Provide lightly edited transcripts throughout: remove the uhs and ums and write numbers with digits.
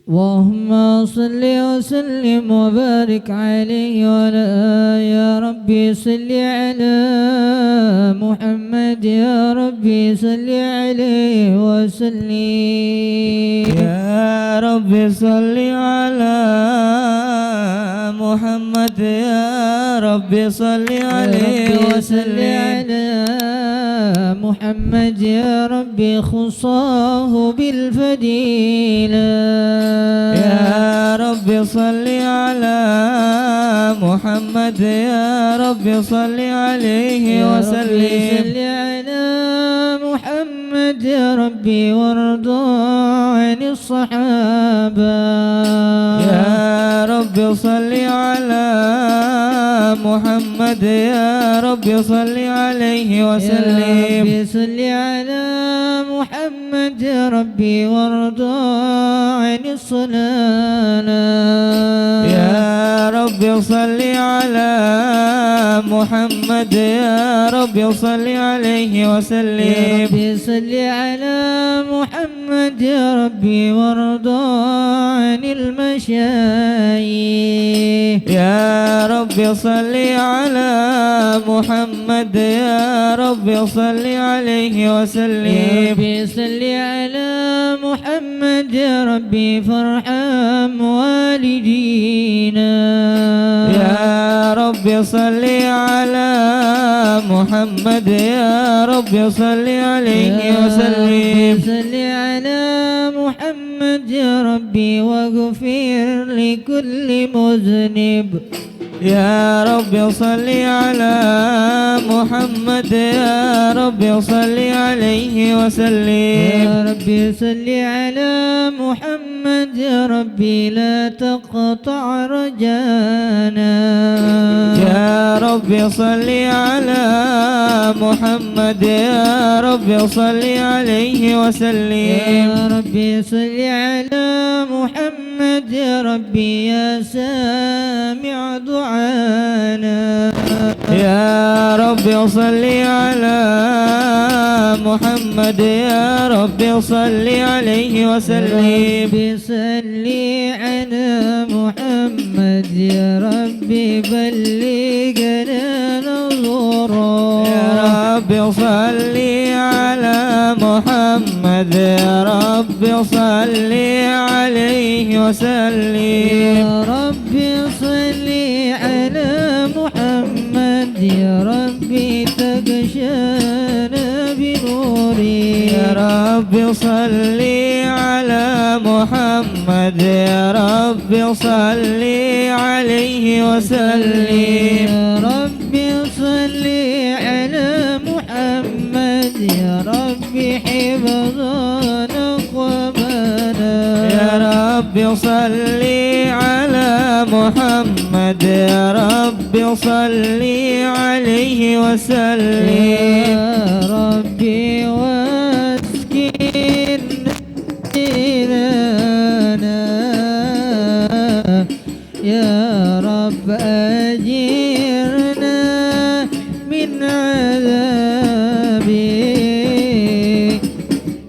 اللهم صل وسلم وبارك عليه وعلى يا ربي صل على محمد يا ربي صل عليه وسلم يا ربي صل على محمد يا ربي صل عليه وسلم محمد يا ربي خصاه بالفضيلة يا ربي صل على محمد يا ربي صل عليه وسلم صل على محمد يا ربي وارضى عن الصحابة يا ربي صل على محمد يا ربي صل عليه وسلم يا ربي صل على محمد يا ربي وارضى عن الصلاة يا ربي صل على محمد يا ربي صل عليه وسلم يا ربي صل على محمد يا ربي وارضى عن المشايخ يا ربي صل على محمد يا ربي صل عليه وسلم يا ربي صل على محمد يا ربي فارحم والدينا يا ربي صل على محمد يا ربي صل عليه وسلم صل على محمد يا ربي واغفر لكل مذنب يا ربي صل على محمد يا ربي صل عليه وسلم يا ربي صل على محمد يا ربي لا تقطع رجانا يا ربي صل على محمد يا ربي صل عليه وسلم يا ربي صل على محمد يا ربي يا سامع دعانا يا ربي صل على محمد يا ربي صل عليه وسلم ربي صل على محمد يا ربي بلغنا نظره يا ربي صل على محمد يا ربي صل عليه وسلم يا ربي صل على محمد يا ربي تغشانا بنوري يا ربي صل على محمد يا ربي صل عليه وسلم يا ربي صل على محمد يا ربي حفظنا قوامنا يا ربي صل على محمد يا ربي صل عليه وسلم يا ربي واسكن لنا يا رب أجرنا من عذابي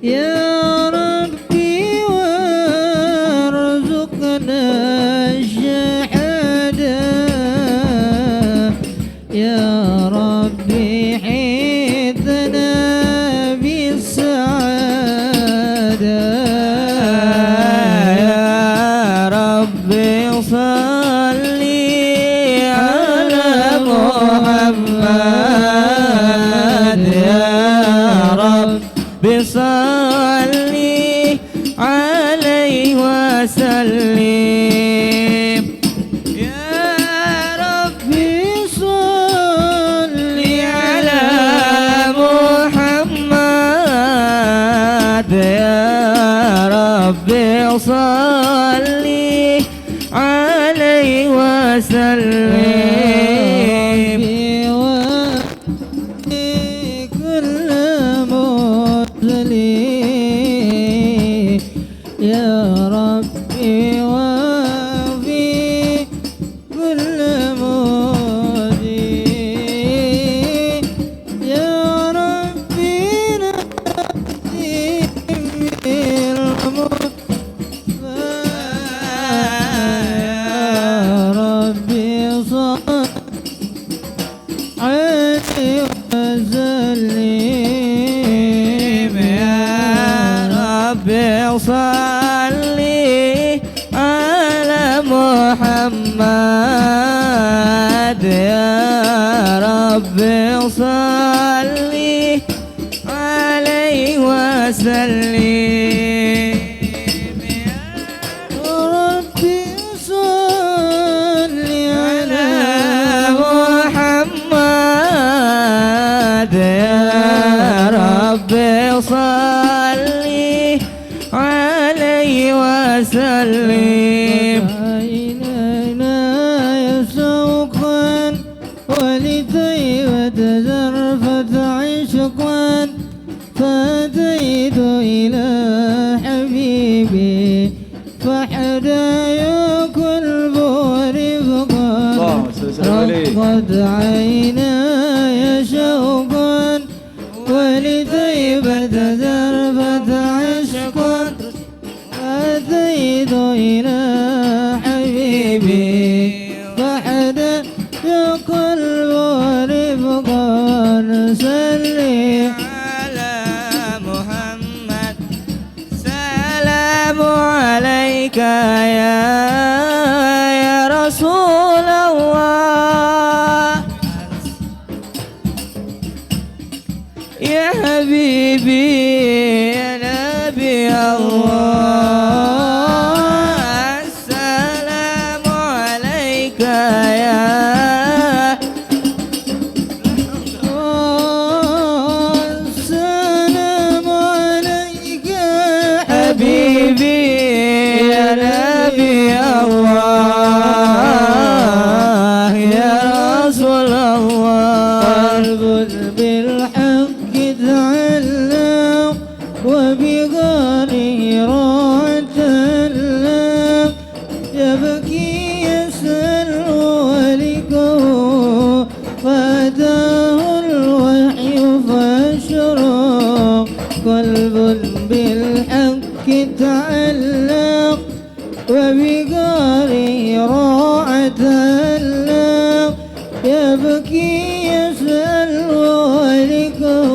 يا ربي وارزقنا الشهادة يا ربي حيثنا بالسعادة يا ربي صل على محمد يا ربي صل عليه وسلم يا ربي صل على محمد يا ربي صل عليه وسلم كل مرسلين يا ربي وفي كل مودي يا ربي نادي من المصطفى على محمد يا ربي صلي عليه وسلم يا ربي صل على محمد يا ربي صلي عليه وسلم عينينا يسوقا ولطيبة زرفة عشقا فأتيت إلى حبيبي فحدايا كل رفقا رقت عيناي شوقا ولطيبة زرفة عشقا أتيت إلى حبيبي فحدا قلب رفقا سلي على محمد سلام عليك يا رسول الله يا حبيبي يا نبي الله السلام عليك يا السلام عليك حبيبي يا نبي الله يا رسول الله قلب بالحق تعلق وبغاره راعة اللام يبكي يسأل ولكه فأتاه الوحي فأشرق قلب بالحق تعلق وبغاره راعة اللام يبكي يسأل ولكه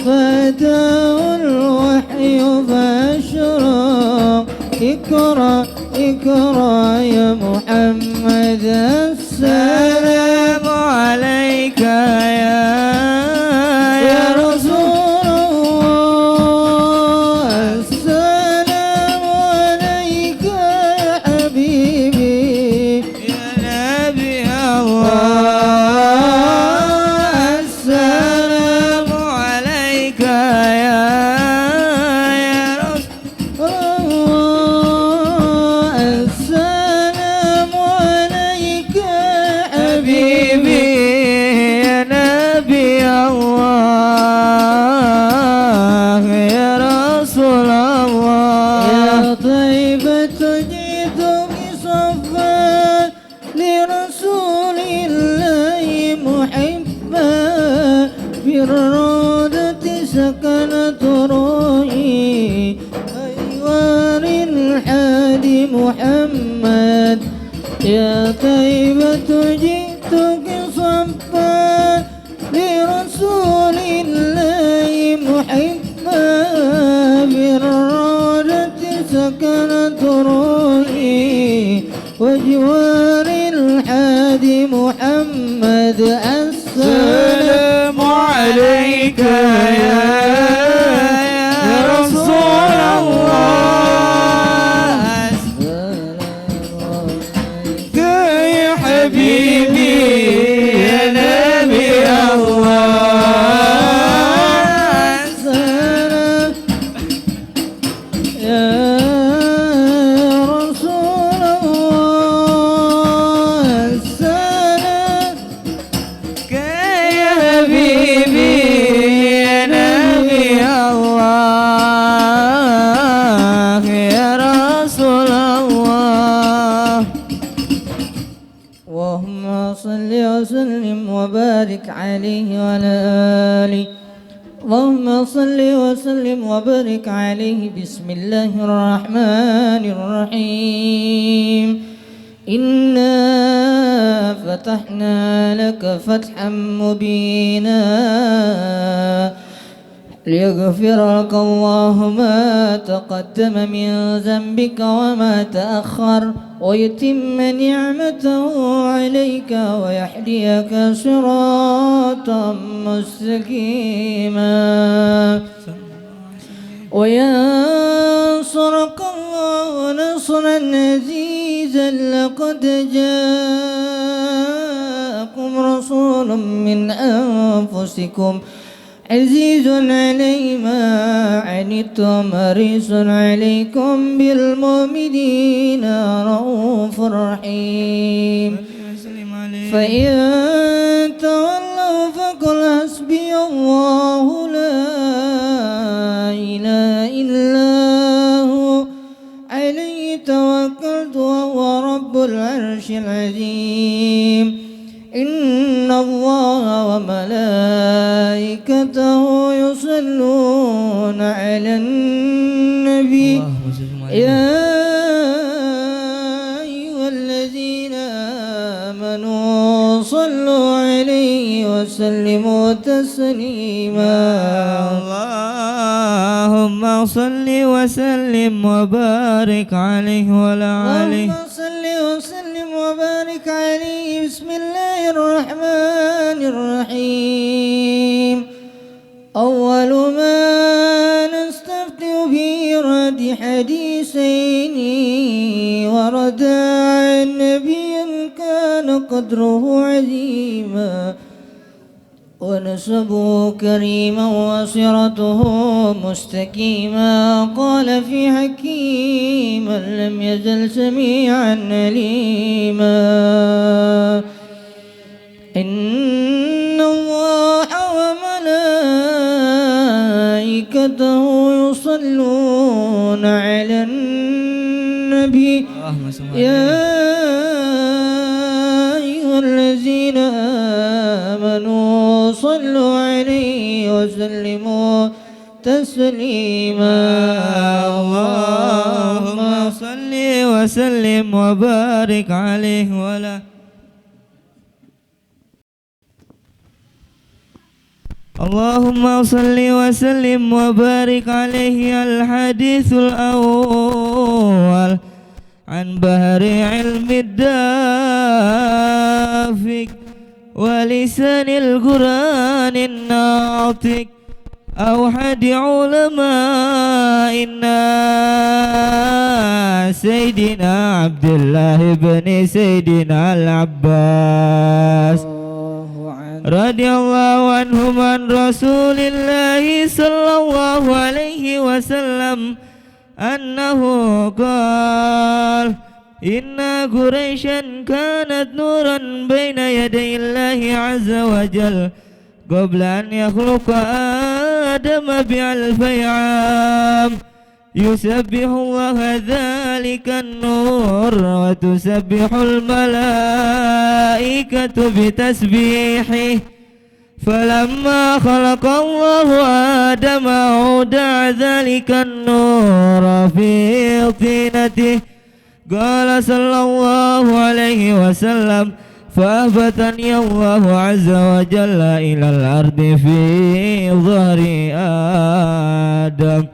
فأتاه الوحي فأشرق اقرأ اقرأ يا محمد السلام عليك يا رسول الله السلام عليك يا حبيبي يا نبي الله السلام عليك يا رسول الله السلام عليك يا حبيبي يا نبي الله يا رسول الله يا طيبة جئتك صفا لرسول الله محبا بالرودة سكنت روحي أيوار الحادي محمد يا طيبة جئتك صفا لرسول الله محبا بالرودة سكنت روحي وجوار الحادي محمد السلام عليك يا رسول الله يا حبيبي يا نبي الله السلام يا رسول الله السلام يا حبيبي يا نبي الله يا رسول الله اللهم صل وسلم وبارك عليه وعلى آله اللهم صل وسلم وبارك عليه بسم الله الرحمن الرحيم إنا فتحنا لك فتحا مبينا ليغفر لك الله ما تقدم من ذنبك وما تأخر ويتم نعمته عليك ويهديك صراطا مستقيما وينصرك الله نصرا عزيزا لقد جاءكم رسول من أنفسكم عزيز عليه ما عنتم حريص عليكم بالمؤمنين رؤوف رحيم فإن تولوا فقل حسبي الله لا إله إلا هو عليه توكلت وهو رب العرش العظيم إن الله وملائكته يصلون على النبي يا أيها الذين آمنوا صلوا عليه وسلموا تسليما اللهم صل وسلم وبارك عليه وعلى آله اللهم صل وسلم وبارك عليه بسم الله الرحمن الرحيم أول ما نستفتح به رد حديثين ورد عن نبي كان قدره عظيما ونسبه كريما وصرته مستقيما قال في حكيما لم يزل سميعا عليما إن الله وملائكته يصلون على النبي يا أيها الذين آمنوا صلوا عليه وسلموا تسليما اللهم صل وسلم وبارك عليه وعلى اللهم صل وسلم وبارك عليه. الحديث الأول عن بحر علم الدافق ولسان القرآن الناطق أوحد علمائنا سيدنا عبد الله بن سيدنا العباس رضي الله عنهم عن رسول الله صلى الله عليه وسلم أنه قال إن قريشا كانت نورا بين يدي الله عز وجل قبل أن يخلق آدم بألف عام يسبح الله ذلك النور وتسبح الملائكة بتسبيحه فلما خلق الله آدم أودع ذلك النور في طينته قال صلى الله عليه وسلم فأهبطني الله عز وجل إلى الأرض في ظهر آدم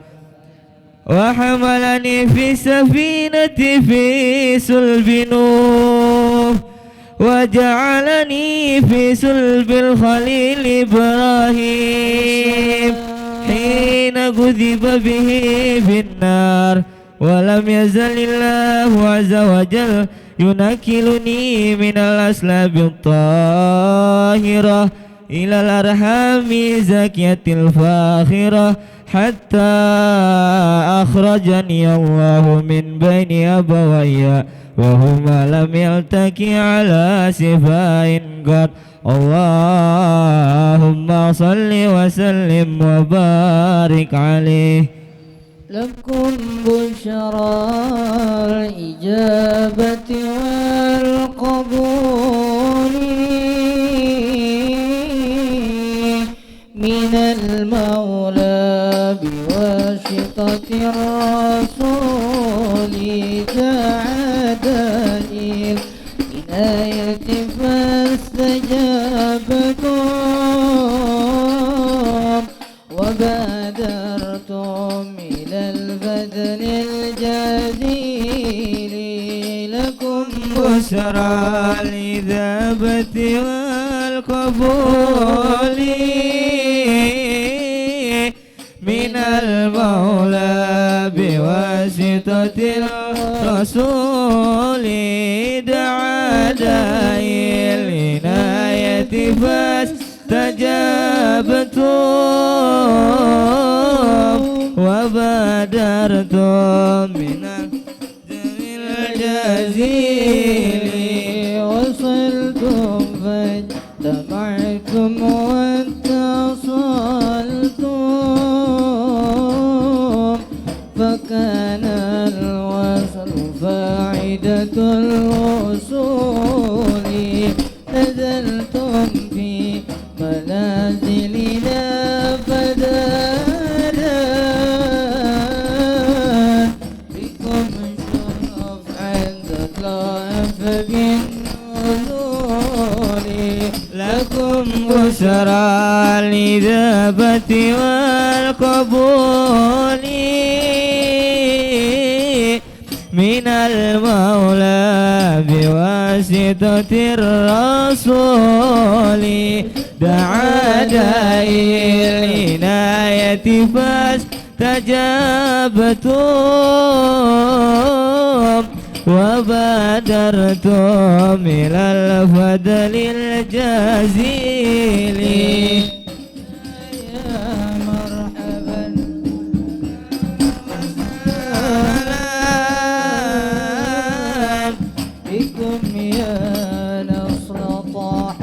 وحملني في سفينة في سلب نوح وجعلني في سلب الخليل إبراهيم حين كذب به في النار ولم يزل الله عز وجل ينكلني من الأسلاب الطاهرة إلى الأرحام زكية الفاخرة حتى أخرجني الله من بين أبوي وهما لم يلتقي على سفاء قط. اللهم صل وسلم وبارك عليه. لكم بشرى الإجابة والقبول من المولى بواسطة الرسول تعالى العناية فاستجابكم وبارك بشرى الإجابة والقبول من المولى بواسطة الرسول دعا داعي العناية فاستجابتم وبادرتم من الجزيل وصلتم فاجتمعتم واتصلتم فكان الوصل فاعدة الوصول نزلتم في منازلنا فدانا بكم شرف عند الله فبالنزول لكم بشرى الإجابة والقبول من المولى بواسطة الرسول دعا داعي العناية فاستجابتم وبادرتم إلى الفضل الجزيل يا مرحبا بكم يا نصر طه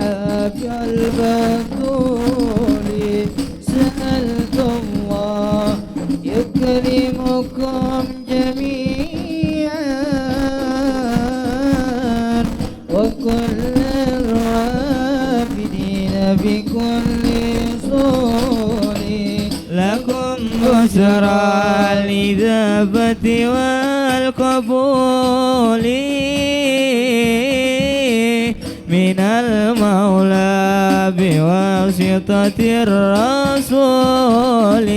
كالبتول سألت الله يكرمكم جميعا وكل الوافدين بكل صول لكم بشرى الإجابة والقبول من المولى بواسطة الرسول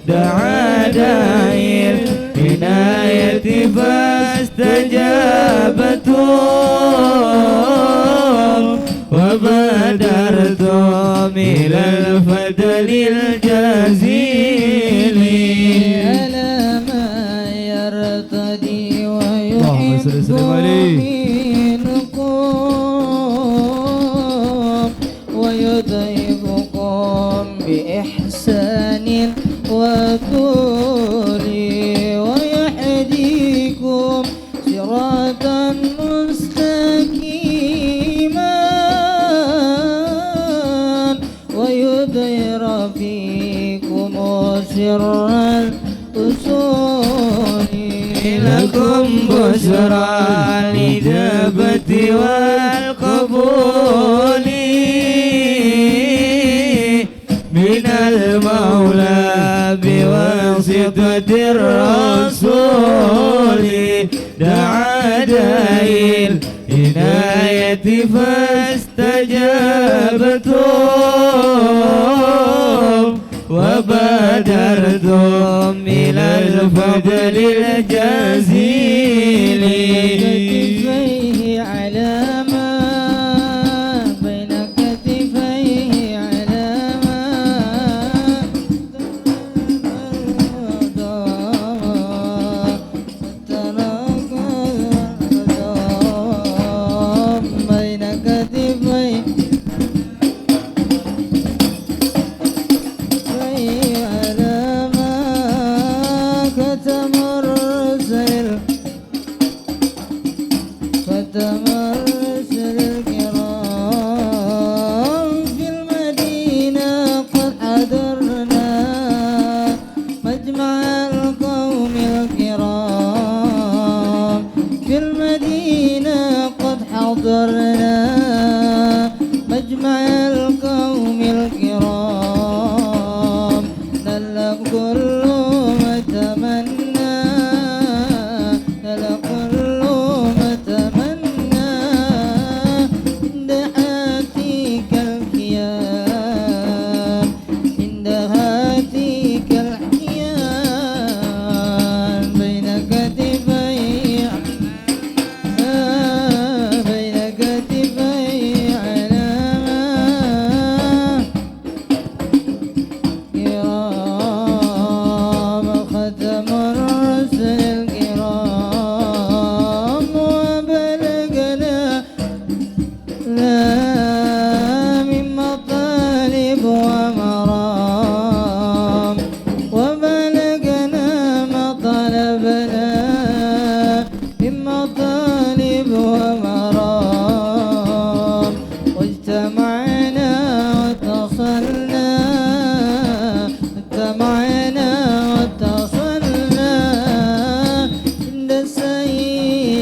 دعا داعي العناية فاستجابتم وبادرتم إلى الفضل الجزيل ألا ما يرتدي اللهم صل وسلم ويحب عليه. منكم ويضيفكم بإحسان وطول ويهديكم صراطا مستقيما ويظهر فيكم سر الأصول لكم بشرى الإجابة والقبول من المولى بواسطة الرسول دعا داعي العناية فاستجابتم وبادرتم إلى الفضل الجزيل كتفيه على ما بين كتفيه على ما بين كتفيه على ما كتم الرسل ختم الرسل الكرام في المدينة قد حضرنا مجمع القوم الكرام في المدينة قد حضرنا مجمع القوم الكرام نلق كل ما تمنى نلق كل ما تمنى عند هاتيك الخيام عند هاتيك الحيام بين كتفي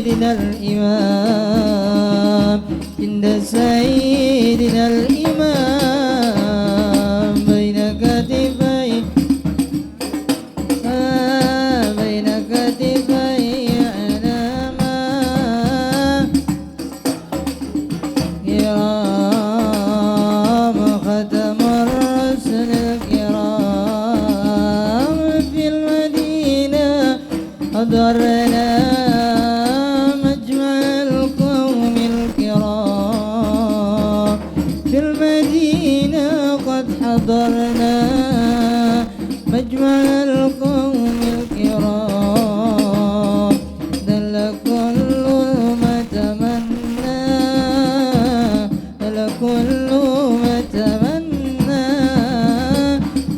سيدنا الإمام عند سيدنا الإمام بين كتفي بين كتفي علامة كرام ختم الرسل الكرام في المدينة حضرنا مجمع القوم الكرام في المدينة قد حضرنا مجمع القوم الكرام دل كل ما تمنى دل كل ما تمنى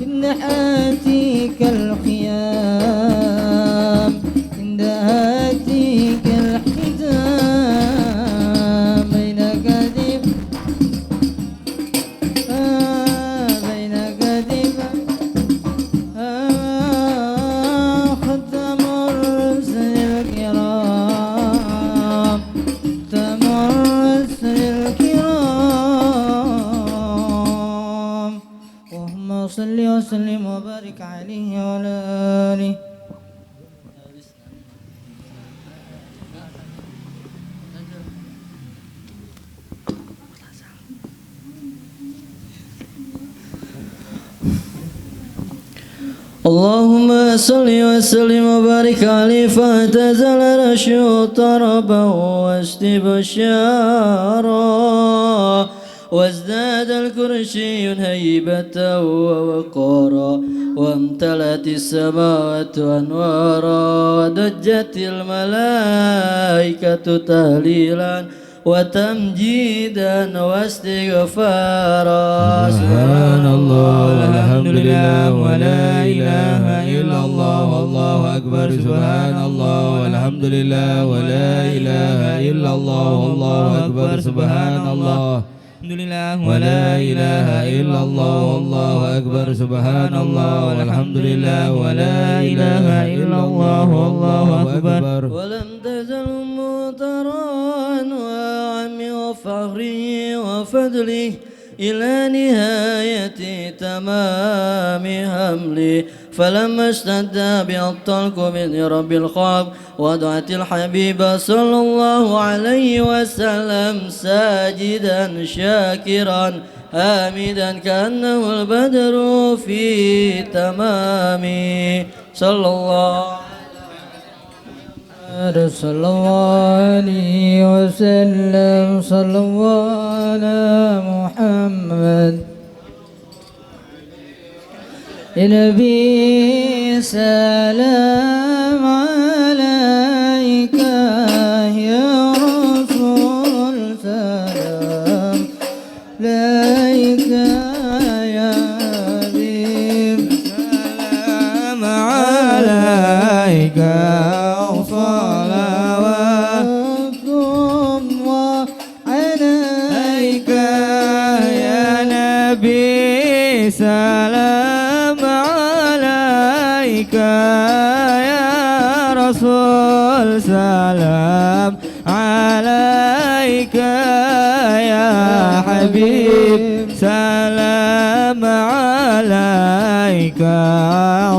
إن آتيك الخيام عند آتيك الحزام بين كتف بين كتف ختم الرسل الكرام ختم الرسل الكرام اللهم صل وسلم وبارك عليه وعلى آله. اللهم صل وسلم وبارك عليه فاعتزل رشو طربا واستبشارا وازداد الكرسي هيبة ووقارا وامتلأت السماوات أنوارا ودجت الملائكة تهليلا وتمجيدا واستغفارا سبحان الله والحمد لله ولا إله إلا الله والله أكبر سبحان الله والحمد لله ولا إله إلا الله والله أكبر سبحان الله الحمد لله ولا إله إلا الله والله أكبر سبحان الله والحمد لله ولا إله إلا الله والله أكبر ولم تزل مطرا وعم وفخره وفضله إلى نهاية تمام حملي فلما اشتد بها الطلق بإذن رب الخلق ودعت الحبيب صلى الله عليه وسلم ساجدا شاكرا حامدا كأنه البدر في تمامه صلى الله عليه وسلم صلى الله على محمد يا نبي سلام عليك يا رسول سلام عليك يا حبيب سلام عليك وصلوات الله عليك يا نبي سلام عليك يا رسول سلام عليك يا حبيب سلام عليك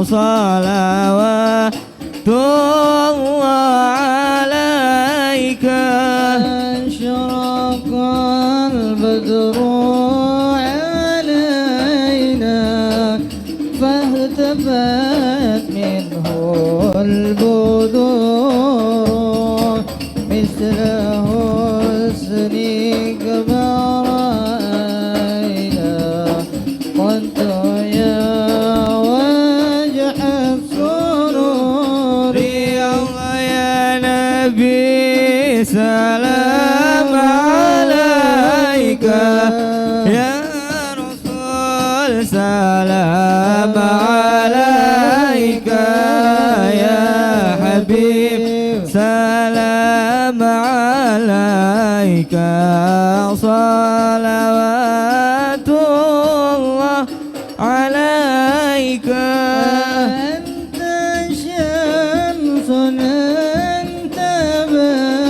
صلوات الله عليك أشرق البدر علينا فاهتفت منه البدور مثل حسنك ما رأينا كنت يا وجه السرور الله يا نبي سلام عليك يا رسول سلام عليك يا حبيب سلام عليك صلوات الله عليك أنت شمس أنت بدر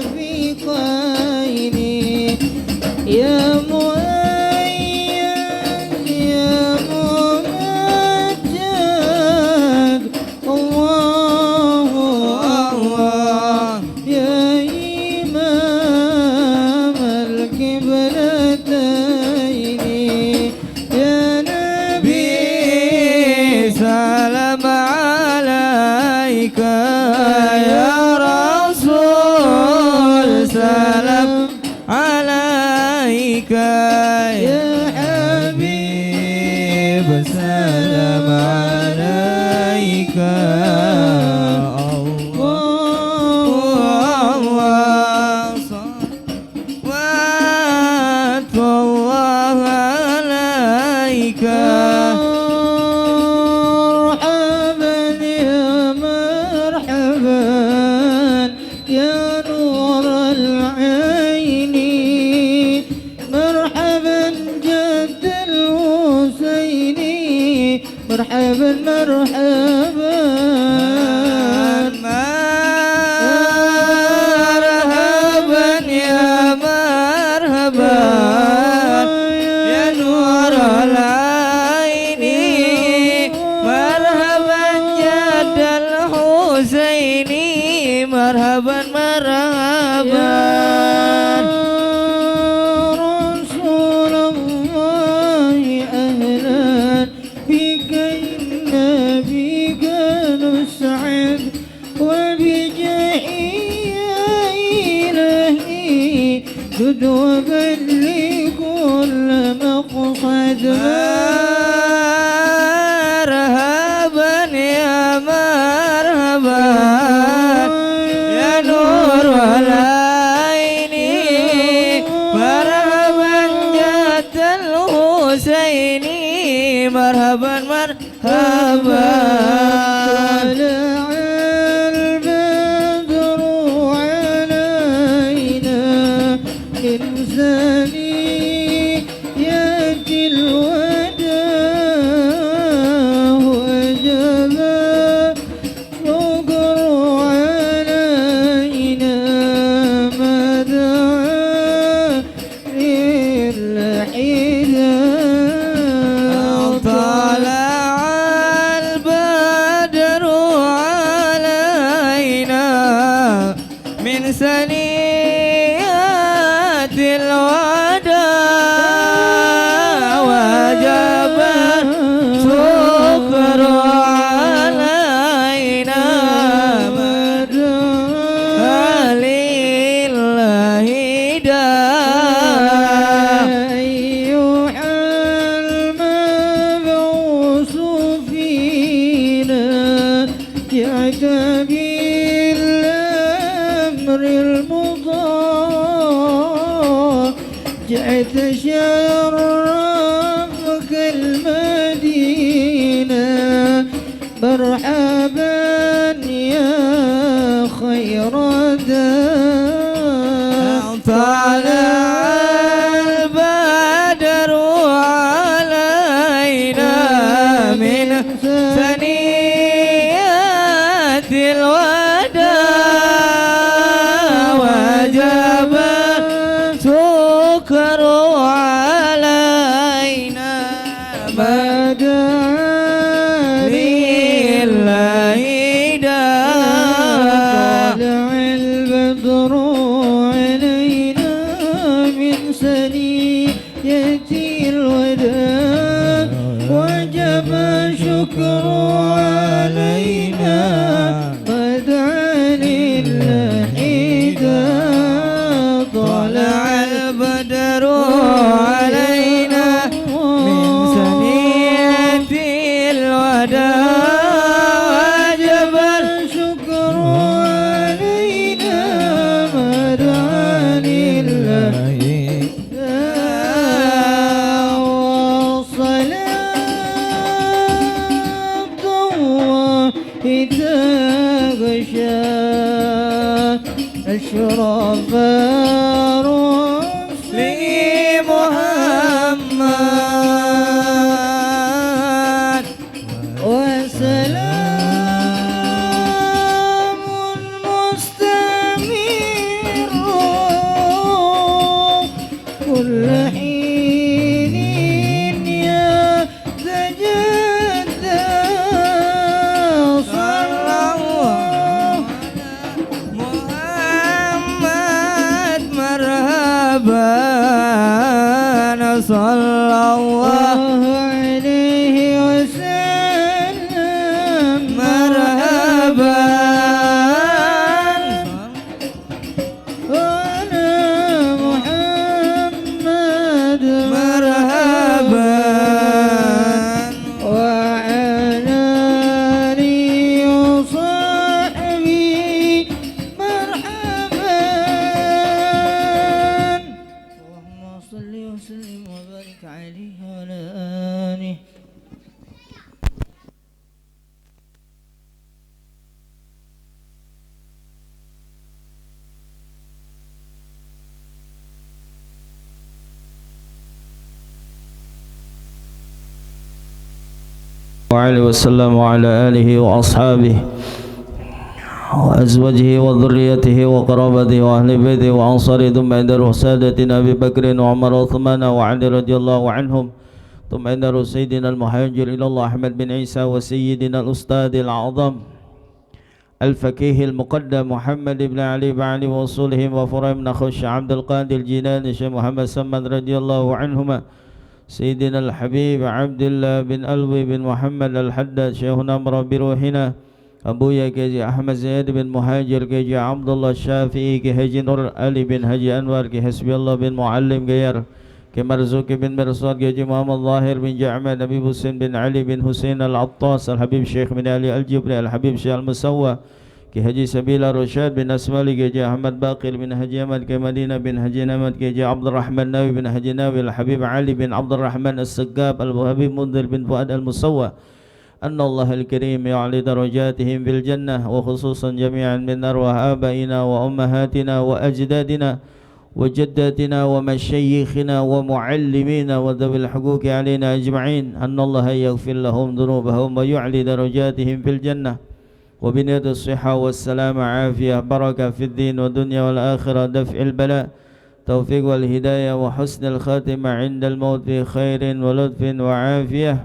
الرفيقين يا مؤيد يا ممجد الله الله يا إمام القبلتين يا نبي سلام عليك يا رسول سلام عليك يا حبيب سلام عليك الله صلوات الله عليك مرحبا يا مرحبا يا نور العين مرحبا جد الحسين مرحبا مرحبا مرحبا يا مرحبا يا نور العين مرحبا جد الحسين مرحبا مرحبا رسول الله أهلا بك النبي نسعد وبجاهي يا إلهي جد وبلغ كل مقصد مرحبا يا مرحبا يا نور العين مرحبا جد الحسين مرحبا مرحبا طلع البدر علينا من ثنيات الوداع وجب شكر علينا ما دعا للحداء طلع البدر علينا من ثنيات الوداع وجب شكر علينا ما دعا لله داع أيها المبعوث فينا جئت بالأمر المضاع جئت شرفك المدينة مرحبا يا خير داع طلع البدر علينا من ثنيات الوداع وجب شكر علينا ما دعا لله داع طلع البدر علينا من ثنيات الوداع وجب شكر علينا ما دعا لله داع طلع البدر علينا من ثنيات الوداع وجب شكر علينا ما دعا لله وصلاة الله تغشى أشرف رسل محمد وسلام مستمر صلى الله عليه وسلم مرحبا على محمد مرحبا وعلى آله وصحبه مرحبا اللهم صل وسلم وبارك عليه وعلى آله. وعليه وسلم وعلى آله وأصحابه وأزواجه وذريته وقرابته وأهل بيته وأنصاره ثم عند روح سادتنا أبي بكر وعمر وعثمان وعلي رضي الله عنهم ثم عند روح سيدنا المهاجر إلى الله أحمد بن عيسى وسيدنا الأستاذ الأعظم الفقيه المقدم محمد بن علي بن علي وصولهم وفرع بن خوش عبد القادر الجيلاني شيخ محمد سمد رضي الله عنهما سيدنا الحبيب عبد الله بن ألوي بن محمد الحداد شيخنا أمر بروحنا أبويا كيجي أحمد زيد بن مهاجر كيجي عبد الله الشافعي كيجي نور علي بن هجي أنور كحسبي الله بن معلم غير كمرزوق بن مرصاد كيجي محمد ظاهر بن جعمة نبي حسين بن علي بن حسين العطاس الحبيب شيخ بن علي الجبري الحبيب شيخ المسوى كهجي سبيل رشاد بن أسمالي كيجي أحمد باقر بن هجي أحمد كمدينة بن هجي نمد كيجي عبد الرحمن ناوي بن هجي ناوي الحبيب علي بن عبد الرحمن السقاب الحبيب منذر بن فؤاد المسوى أن الله الكريم يعلي درجاتهم في الجنة وخصوصا جميعا من أرواح آبائنا وأمهاتنا وأجدادنا وجداتنا ومشايخنا ومعلمينا وذوي الحقوق علينا أجمعين أن الله يغفر لهم ذنوبهم ويعلي درجاتهم في الجنة وبنية الصحة والسلام عافية بركة في الدين والدنيا والآخرة دفع البلاء توفيق والهداية وحسن الخاتمة عند الموت في خير ولطف وعافية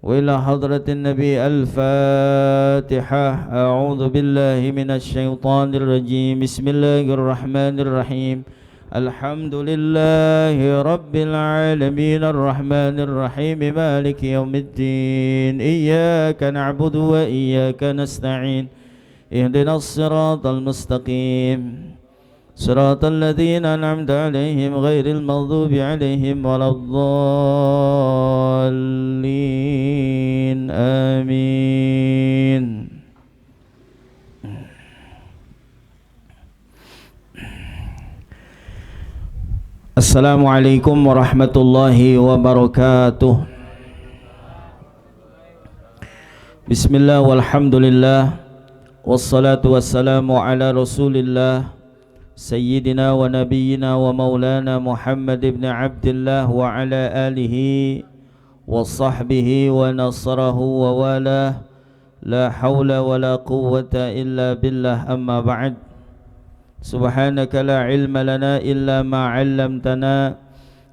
وإلى حضرة النبي الفاتحة أعوذ بالله من الشيطان الرجيم بسم الله الرحمن الرحيم الحمد لله رب العالمين الرحمن الرحيم مالك يوم الدين إياك نعبد وإياك نستعين اهدنا الصراط المستقيم صراط الذين أنعمت عليهم غير المغضوب عليهم ولا الضالين آمين. Assalamualaikum warahmatullahi wabarakatuh. Bismillah walhamdulillah wassalatu wassalamu ala rasulillah Sayyidina wa nabiyyina wa maulana Muhammad ibn Abdullah wa ala alihi wa sahbihi wa nasrahu wa walah la hawla wa la quwwata illa billah amma ba'd. Subhanaka la ilma lana illa ma 'allamtana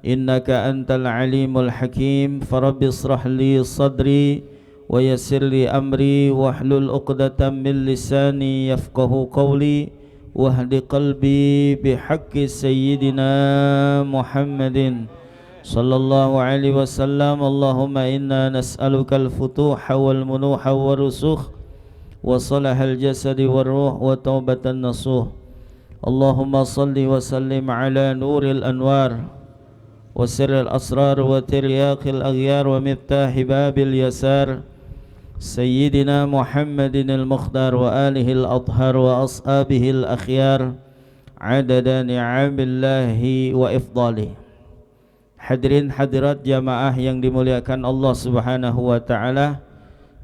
innaka antal alimul hakim farabbi israh li sadri wa yassir li amri wahlul 'uqdatam min lisani yafqahu qawli wahdi qalbi bihaqqi sayyidina Muhammadin sallallahu alaihi wasallam. Allahumma inna nas'aluka al-futuha wal munuha wa rusukh wa salahal jasadi war ruh wa taubatan nasuh. Allahumma salli wa sallim ala nuril anwar wa sirril asrar wa tiryaqil aghyar wa miftahi babil yasar Sayyidina Muhammadin al-Mukhtar wa alihi al-adhar wa ashabihi al-akhyar adada ni'amillahi wa ifdalih. Hadirin hadirat jamaah yang dimuliakan Allah subhanahu wa ta'ala,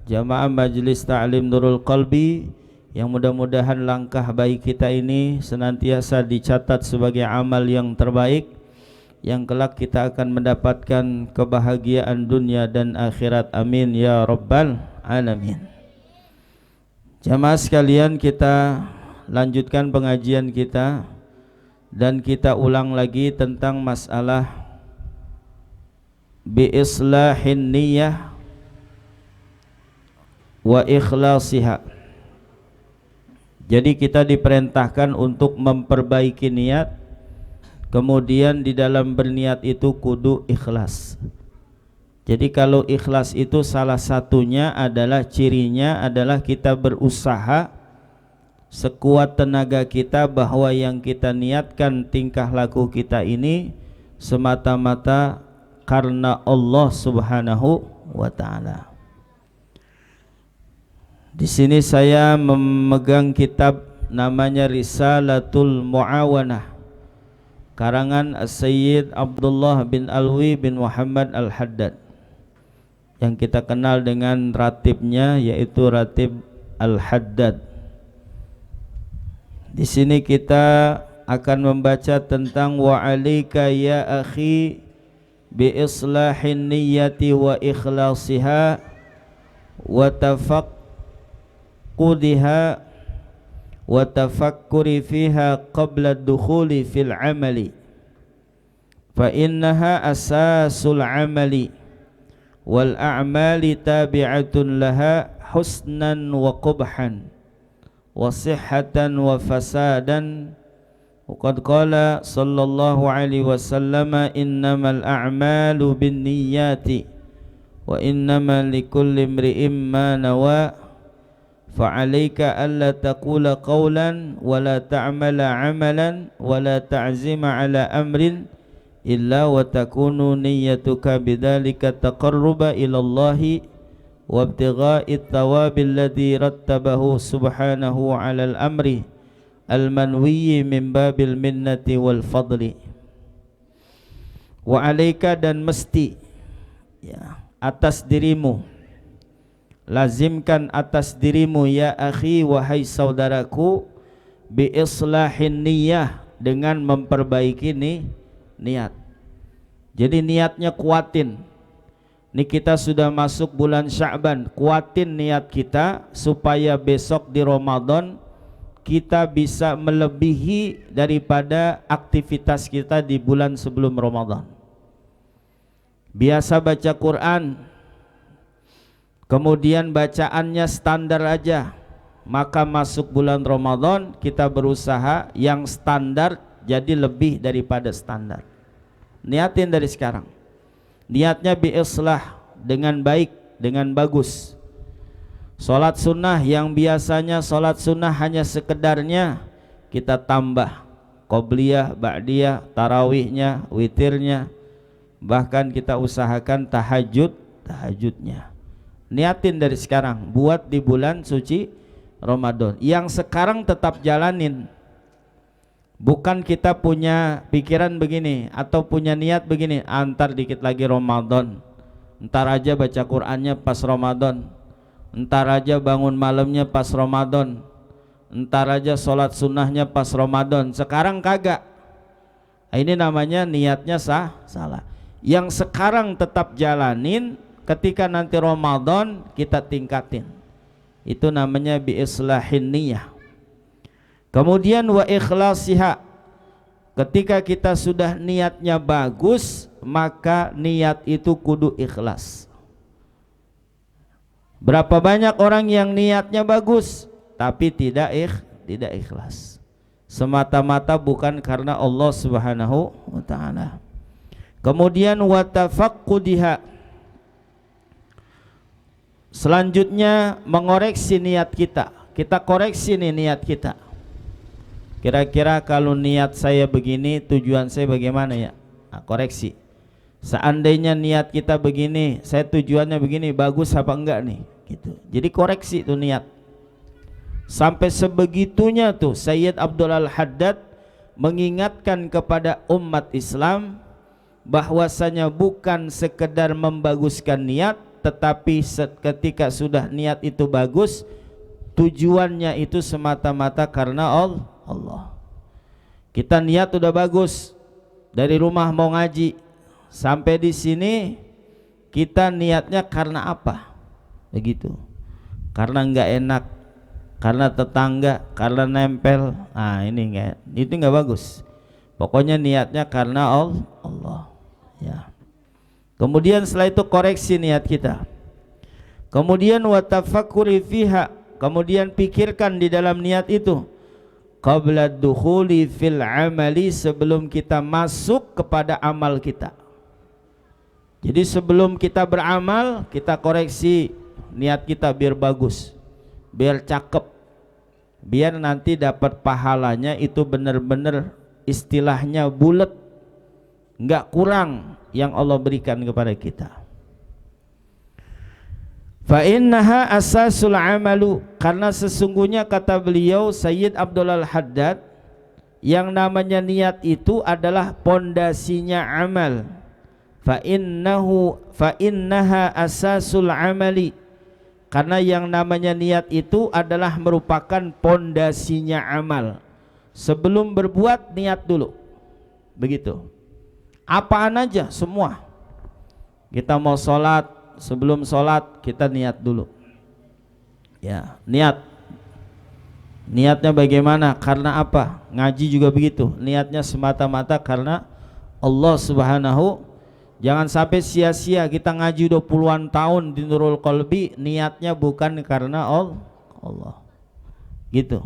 jamaah Majlis Ta'lim Nurul Qalbi, yang mudah-mudahan langkah baik kita ini senantiasa dicatat sebagai amal yang terbaik, yang kelak kita akan mendapatkan kebahagiaan dunia dan akhirat. Amin ya rabbal alamin. Jamaah sekalian, kita lanjutkan pengajian kita dan kita ulang lagi tentang masalah bi islahin niyyah wa ikhlasiha. Jadi kita diperintahkan untuk memperbaiki niat Kemudian di dalam berniat itu kudu ikhlas. Jadi kalau ikhlas itu salah satunya adalah cirinya adalah kita berusaha sekuat tenaga kita bahwa yang kita niatkan tingkah laku kita ini semata-mata karena Allah Subhanahu wa taala. Di sini saya memegang kitab namanya Risalatul Muawanah karangan Sayyid Abdullah bin Alwi bin Muhammad Al-Haddad yang kita kenal dengan ratibnya yaitu Ratib Al-Haddad. Di sini kita akan membaca tentang wa 'alaika ya akhi bi islahin niyyati wa ikhlasiha wa tafaqqudiha wa tafakkuri fiha qabla ad-dukhuli fil 'amali fa innaha asasul 'amali wal a'mali tabi'atun laha husnan wa qubhan wa sihhatan wa fasadan. Qad qala sallallahu alaihi wasallam innamal a'malu binniyati wa innamal likulli imri'in ma nawa fa'alaika alla taqula qawlan wa la ta'mala 'amalan wa la ta'zima 'ala amrin illa wa takunu niyyatuka bidzalika taqarruba ila Allah wa ibtigha'i thawabi alladhi rattabahu subhanahu 'ala al-amri al-manwiyyi min babil minnati wal fadli. Wa 'alaika dan mesti ya atas dirimu, lazimkan atas dirimu ya akhi wahai saudaraku bi islahin niyyah dengan memperbaiki niat. Jadi niatnya kuatin. Ini kita sudah masuk bulan Sya'ban, kuatin niat kita supaya besok di Ramadan kita bisa melebihi daripada aktivitas kita di bulan sebelum Ramadan. Biasa baca Quran, kemudian bacaannya standar aja, maka masuk bulan Ramadan kita berusaha yang standar jadi lebih daripada standar. Niatin dari sekarang. Niatnya biislah, dengan baik, dengan bagus. Salat sunnah yang biasanya salat sunnah hanya sekedarnya, kita tambah qobliyah, ba'diyah, tarawihnya, witirnya, bahkan kita usahakan tahajudnya. Niatin dari sekarang buat di bulan suci Ramadan. Yang sekarang tetap jalanin. Bukan kita punya pikiran begini atau punya niat begini, antar dikit lagi Ramadan, entar aja baca Qur'annya pas Ramadan, entar aja bangun malamnya pas Ramadan, entar aja sholat sunnahnya pas Ramadan. Sekarang kagak. Ini namanya niatnya salah. Yang sekarang tetap jalanin, ketika nanti Ramadan kita tingkatin. Itu namanya biislahin niyyah. Kemudian wa ikhlasiha, ketika kita sudah niatnya bagus, maka niat itu kudu ikhlas. Berapa banyak orang yang niatnya bagus tapi tidak ikhlas, semata-mata bukan karena Allah Subhanahu wa taala. Kemudian wa tafaqqudiha, selanjutnya mengoreksi niat kita. Kita koreksi nih niat kita. Kira-kira kalau niat saya begini, tujuan saya bagaimana ya? Nah, koreksi. Seandainya niat kita begini, saya tujuannya begini, bagus apa enggak nih? Gitu. Jadi koreksi tuh niat. Sampai sebegitunya tuh Sayyid Abdul Al-Haddad mengingatkan kepada umat Islam bahwasanya bukan sekedar membaguskan niat, tetapi ketika sudah niat itu bagus, tujuannya itu semata-mata karena Allah. Kita niat udah bagus, dari rumah mau ngaji sampai di sini kita niatnya karena apa? Begitu. Karena enggak enak, karena tetangga, karena nempel. Nah, itu enggak bagus. Pokoknya niatnya karena Allah. Ya. Kemudian setelah itu koreksi niat kita. Kemudian wa tafakkuri fiha, kemudian pikirkan di dalam niat itu. qabla dukhuli fil amali, sebelum kita masuk kepada amal kita. Jadi sebelum kita beramal, kita koreksi niat kita biar bagus, biar cakep, biar nanti dapat pahalanya itu benar-benar istilahnya bulat, enggak kurang yang Allah berikan kepada kita. Fa innaha asasul amalu, karena sesungguhnya kata beliau Sayyid Abdul Al-Haddad, yang namanya niat itu adalah pondasinya amal. Fa innaha asasul amali, karena yang namanya niat itu adalah merupakan pondasinya amal. Sebelum berbuat niat dulu, begitu. Apaan aja semua. Kita mau sholat, sebelum sholat kita niat dulu. Ya, niat. Niatnya bagaimana? Karena apa? Ngaji juga begitu. Niatnya semata-mata karena Allah Subhanahu. Jangan sampai sia-sia kita ngaji 20 puluhan tahun di Nurul Qalbi, niatnya bukan karena Allah. Gitu.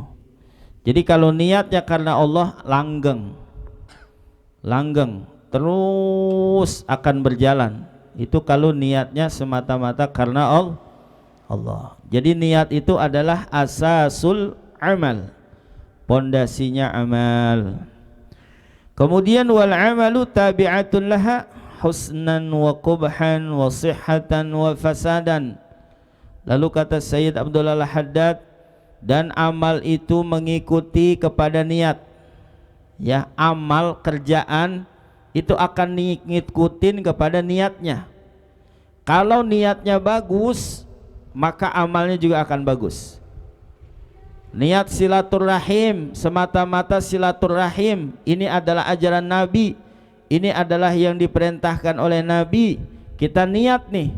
Jadi kalau niatnya karena Allah, langgeng terus akan berjalan. Itu kalau niatnya semata-mata karena Allah. Jadi niat itu adalah asasul amal, pondasinya amal. Kemudian wal amalu tabi'atun laha husnan wa qubhan wa sihhatan wa fasadan. Lalu kata Sayyid Abdul Al-Haddad, dan amal itu mengikuti kepada niat. Ya, amal kerjaan itu akan ngikutin kepada niatnya. Kalau niatnya bagus, maka amalnya juga akan bagus. Niat silaturahim, semata-mata silaturahim, ini adalah ajaran Nabi, ini adalah yang diperintahkan oleh Nabi. Kita niat nih,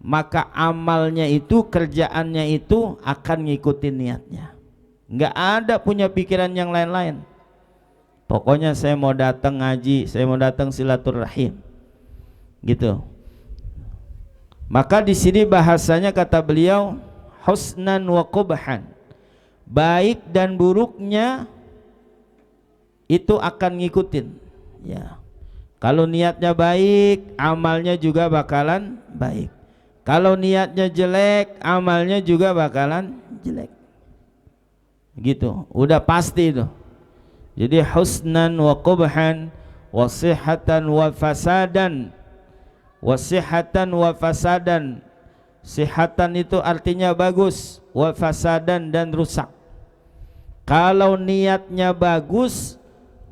maka amalnya itu, kerjaannya itu akan ngikutin niatnya. Enggak ada punya pikiran yang lain-lain. Pokoknya saya mau datang ngaji, saya mau datang silaturahim, gitu. Maka di sini bahasanya kata beliau husnan wa qubhan, baik dan buruknya itu akan ngikutin. Ya, kalau niatnya baik, amalnya juga bakalan baik. Kalau niatnya jelek, amalnya juga bakalan jelek. Gitu, udah pasti itu. Jadi husnan wa qubhan wa sihhatan wa fasadan. Wa sihhatan wa fasadan. Sihatan itu artinya bagus, wa fasadan dan rusak. Kalau niatnya bagus,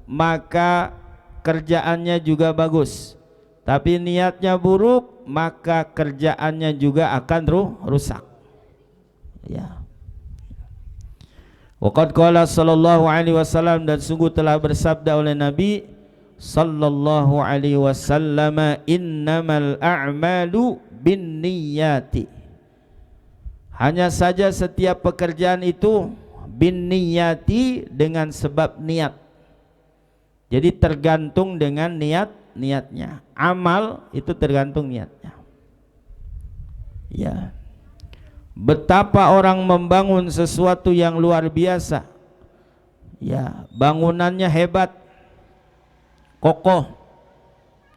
maka kerjaannya juga bagus. Tapi niatnya buruk, maka kerjaannya juga akan rusak. Ya. Waqad qala sallallahu alaihi wasallam, dan sungguh telah bersabda oleh Nabi sallallahu alaihi wasallam, innamal a'malu binniyati. Hanya saja setiap pekerjaan itu binniyati, dengan sebab niat. Jadi tergantung dengan niatnya. Amal itu tergantung niatnya. Ya. Betapa orang membangun sesuatu yang luar biasa. Ya, bangunannya hebat, kokoh,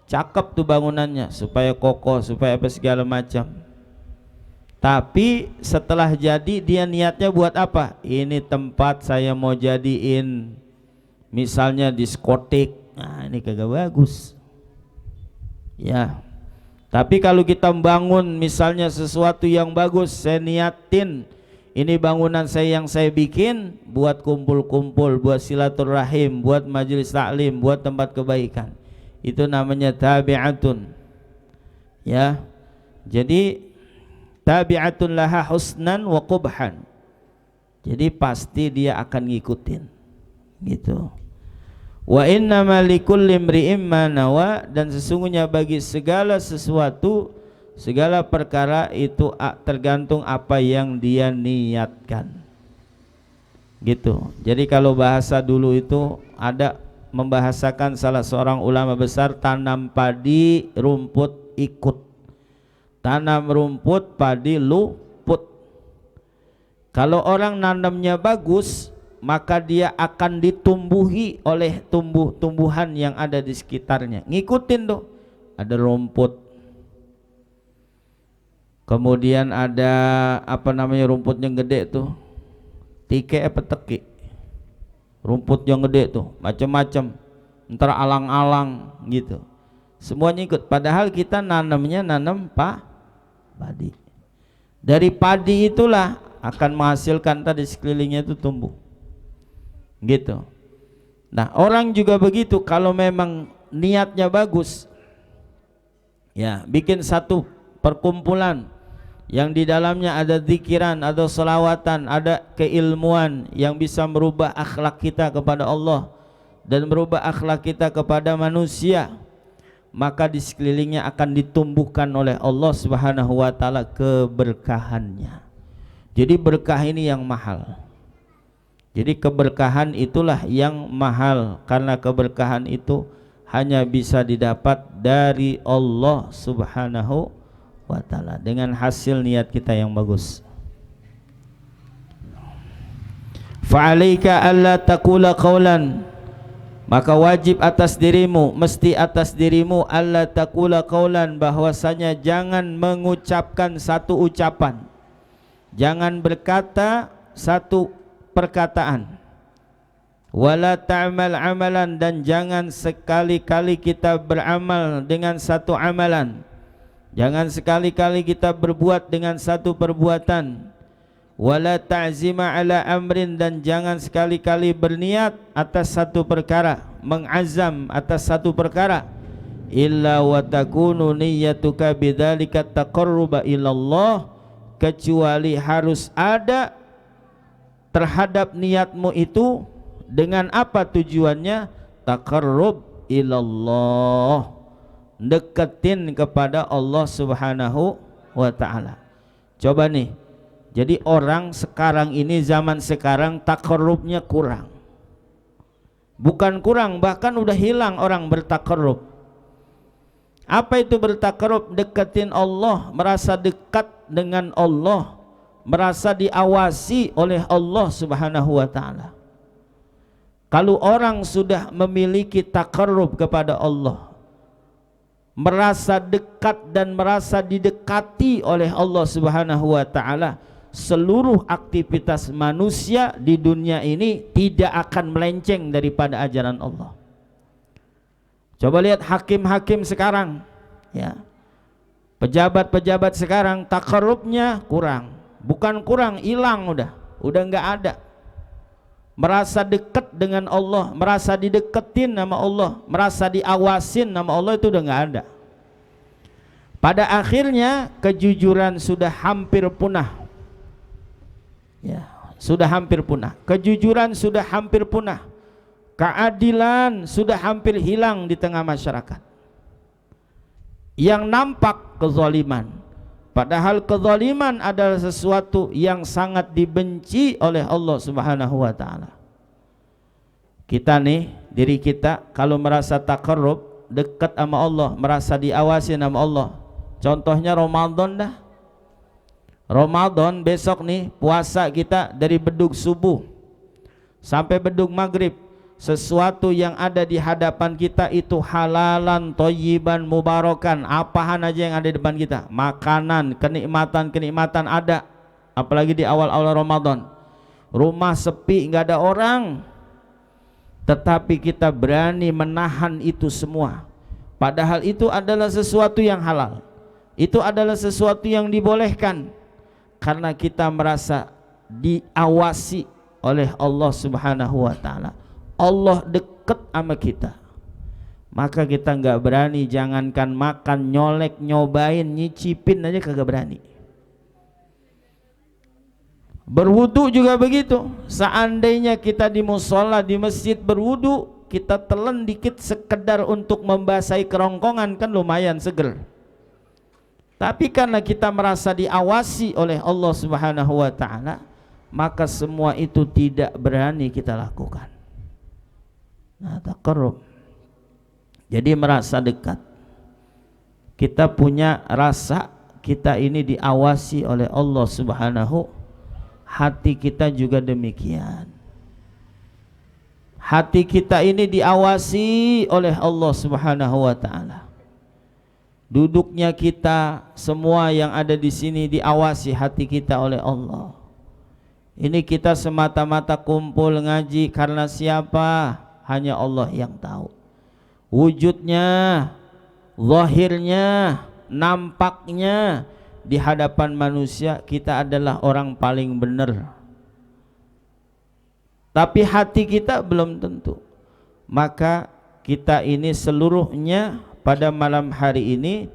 cakep tuh bangunannya, supaya kokoh, supaya apa segala macam. Tapi setelah jadi, dia niatnya buat apa? Ini tempat saya mau jadiin misalnya diskotik. Nah, ini kagak bagus. Ya. Tapi kalau kita membangun misalnya sesuatu yang bagus, saya niatin ini bangunan saya yang saya bikin buat kumpul-kumpul, buat silaturahim, buat majelis taklim, buat tempat kebaikan. Itu namanya tabi'atun. Ya. Jadi tabi'atun laha husnan wa qubhan. Jadi pasti dia akan ngikutin. Gitu. Wa innama likulli imri'in ma nawa, dan sesungguhnya bagi segala sesuatu, segala perkara itu tergantung apa yang dia niatkan. Gitu. Jadi kalau bahasa dulu itu ada membahasakan salah seorang ulama besar, tanam padi rumput ikut, tanam rumput padi luput. Kalau orang nanamnya bagus, maka dia akan ditumbuhi oleh tumbuh-tumbuhan yang ada di sekitarnya. Ngikutin tuh, ada rumput, kemudian ada apa namanya rumputnya gede tuh, tike apa teki, rumput yang gede tuh, macam-macam, ntar alang-alang gitu, semuanya ikut. Padahal kita nanamnya nanam padi. Dari padi itulah akan menghasilkan tadi sekelilingnya itu tumbuh gitu. Nah, orang juga begitu, kalau memang niatnya bagus ya, bikin satu perkumpulan yang di dalamnya ada zikiran, ada selawatan, ada keilmuan yang bisa merubah akhlak kita kepada Allah dan merubah akhlak kita kepada manusia, maka di sekelilingnya akan ditumbuhkan oleh Allah Subhanahu wa taala keberkahannya. Jadi berkah ini yang mahal. Jadi keberkahan itulah yang mahal, karena keberkahan itu hanya bisa didapat dari Allah Subhanahu wa taala dengan hasil niat kita yang bagus. Fa'alaika alla taqula qawlan, maka wajib atas dirimu, mesti atas dirimu, alla taqula qawlan, bahwasanya jangan mengucapkan satu ucapan, jangan berkata satu perkataan, wala ta'mal amalan, dan jangan sekali-kali kita beramal dengan satu amalan, jangan sekali-kali kita berbuat dengan satu perbuatan, wala ta'zima ala amrin, dan jangan sekali-kali berniat atas satu perkara, mengazam atas satu perkara, illa wa takunu niyyatuka bidzalika taqarruba ilallah, kecuali harus ada terhadap niatmu itu dengan apa tujuannya? Taqarrub ilallah, deketin kepada Allah Subhanahu wa taala. Coba nih, jadi orang sekarang ini, zaman sekarang, taqarrubnya kurang. Bukan kurang, bahkan udah hilang orang bertaqarrub. Apa itu bertaqarrub? Deketin Allah, merasa dekat dengan Allah, merasa diawasi oleh Allah Subhanahu wa taala. Kalau orang sudah memiliki taqarrub kepada Allah, merasa dekat dan merasa didekati oleh Allah Subhanahu wa taala, seluruh aktivitas manusia di dunia ini tidak akan melenceng daripada ajaran Allah. Coba lihat hakim-hakim sekarang ya, pejabat-pejabat sekarang, taqarrubnya kurang. Bukan kurang, hilang, udah nggak ada. Merasa dekat dengan Allah, merasa dideketin nama Allah, merasa diawasin nama Allah, itu udah nggak ada. Pada akhirnya kejujuran sudah hampir punah. Ya, sudah hampir punah. Kejujuran sudah hampir punah. Keadilan sudah hampir hilang di tengah masyarakat. Yang nampak kezaliman. Padahal kezaliman adalah sesuatu yang sangat dibenci oleh Allah Subhanahu wa taala. Kita nih, diri kita kalau merasa taqarrub, dekat sama Allah, merasa diawasi sama Allah. Contohnya Ramadan dah. Ramadan besok nih, puasa kita dari bedug subuh sampai bedug maghrib. Sesuatu yang ada di hadapan kita itu halalan, thayyiban, mubarakan. Apaan aja yang ada di depan kita, makanan, kenikmatan ada. Apalagi di awal-awal Ramadan, rumah sepi, nggak ada orang, tetapi kita berani menahan itu semua. Padahal itu adalah sesuatu yang halal, itu adalah sesuatu yang dibolehkan, karena kita merasa diawasi oleh Allah Subhanahu wa taala. Allah dekat sama kita, maka kita nggak berani. Jangankan makan, nyolek, nyobain, nyicipin aja kagak berani. Berwudu juga begitu. Seandainya kita di musola, di masjid berwudu, kita telan dikit sekedar untuk membasahi kerongkongan, kan lumayan seger. Tapi karena kita merasa diawasi oleh Allah Subhanahu wa taala, maka semua itu tidak berani kita lakukan. Nah, taqarrub, jadi merasa dekat. Kita punya rasa kita ini diawasi oleh Allah Subhanahu, hati kita juga demikian. Hati kita ini diawasi oleh Allah Subhanahu wa taala. Duduknya kita, semua yang ada di sini diawasi hati kita oleh Allah. Ini kita semata-mata kumpul ngaji karena siapa? Hanya Allah yang tahu. Wujudnya, zahirnya, nampaknya di hadapan manusia kita adalah orang paling benar. Tapi hati kita belum tentu. Maka kita ini seluruhnya pada malam hari ini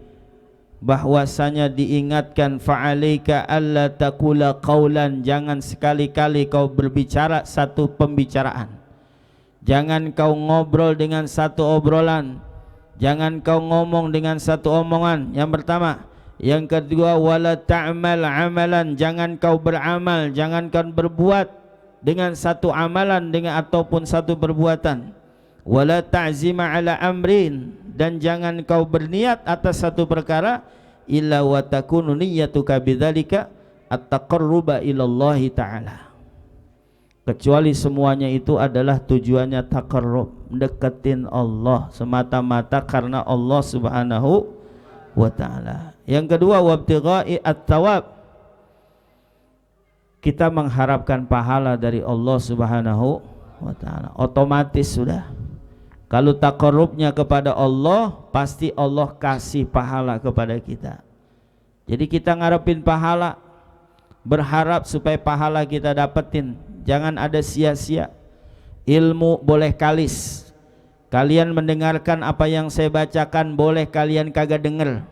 bahwasanya diingatkan fa'alaika alla taqula qaulan, jangan sekali-kali kau berbicara satu pembicaraan, jangan kau ngobrol dengan satu obrolan, jangan kau ngomong dengan satu omongan. Yang pertama. Yang kedua, wala ta'mal amalan, jangan kau beramal, jangan kau berbuat dengan satu amalan dengan ataupun satu perbuatan. Wala ta'zima ala amrin, dan jangan kau berniat atas satu perkara illa wa takunu niyyatuka bidzalika at-taqarruba ila Allah taala, kecuali semuanya itu adalah tujuannya taqarrub, deketin Allah semata-mata karena Allah Subhanahu wa taala. Yang kedua, wabtigha'i at-thawab, kita mengharapkan pahala dari Allah Subhanahu wa taala. Otomatis sudah, kalau taqarrubnya kepada Allah, pasti Allah kasih pahala kepada kita. Jadi kita ngarepin pahala, berharap supaya pahala kita dapetin. Jangan ada sia-sia. Ilmu boleh kalis, kalian mendengarkan apa yang saya bacakan, boleh kalian kagak denger,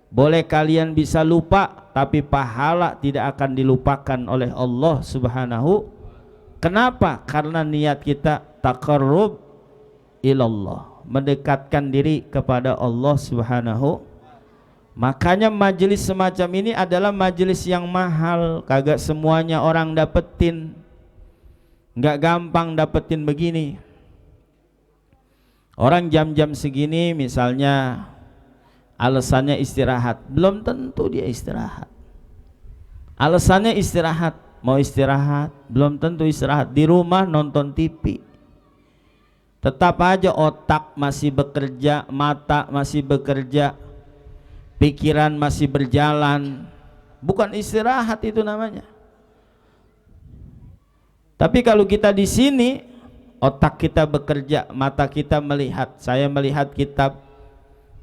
boleh kalian bisa lupa, tapi pahala tidak akan dilupakan oleh Allah Subhanahu. Kenapa? Karena niat kita taqarrub ilallah, mendekatkan diri kepada Allah Subhanahu. Makanya majelis semacam ini adalah majelis yang mahal, kagak semuanya orang dapetin, nggak gampang dapetin begini. Orang jam-jam segini misalnya alasannya istirahat, belum tentu dia istirahat. Alasannya istirahat, mau istirahat, belum tentu istirahat. Di rumah nonton TV, tetap aja otak masih bekerja, mata masih bekerja, pikiran masih berjalan. Bukan istirahat itu namanya. Tapi kalau kita di sini, otak kita bekerja, mata kita melihat. Saya melihat kitab,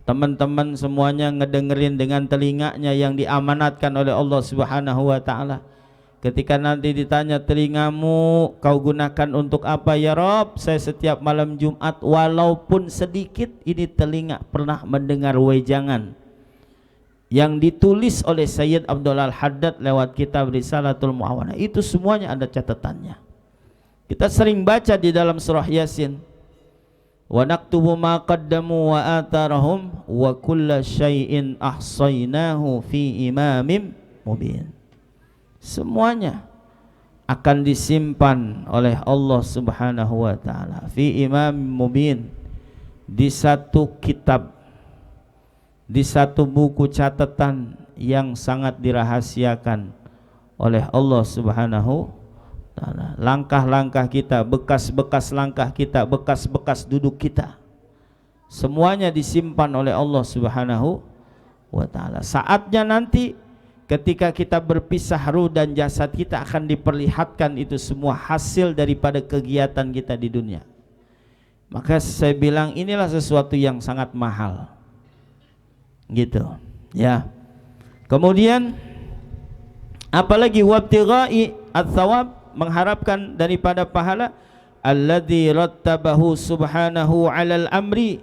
teman-teman semuanya ngedengerin dengan telinganya yang diamanatkan oleh Allah Subhanahu wa taala. Ketika nanti ditanya, telingamu kau gunakan untuk apa ya Rob? Saya setiap malam Jumat walaupun sedikit ini telinga pernah mendengar wejangan yang ditulis oleh Sayyid Abdul Al-Haddad lewat kitab Risalatul Mu'awana. Itu semuanya ada catatannya. Kita sering baca di dalam surah Yasin, wa naktubu ma qaddamu wa atharahum wa kulla syai'in ahsaynahu fi imamim mubin. Semuanya akan disimpan oleh Allah Subhanahu wa taala fi imam mubin, di satu kitab, di satu buku catatan yang sangat dirahasiakan oleh Allah Subhanahu wa taala. Langkah-langkah kita, bekas-bekas langkah kita, bekas-bekas duduk kita, semuanya disimpan oleh Allah Subhanahu wa taala. Saatnya nanti ketika kita berpisah, ruh dan jasad kita akan diperlihatkan itu semua hasil daripada kegiatan kita di dunia. Maka saya bilang inilah sesuatu yang sangat mahal, gitu ya. Kemudian apalagi wabtigha'i ats-tsawab, mengharapkan daripada pahala, alladzi rattabahu subhanahu 'alal amri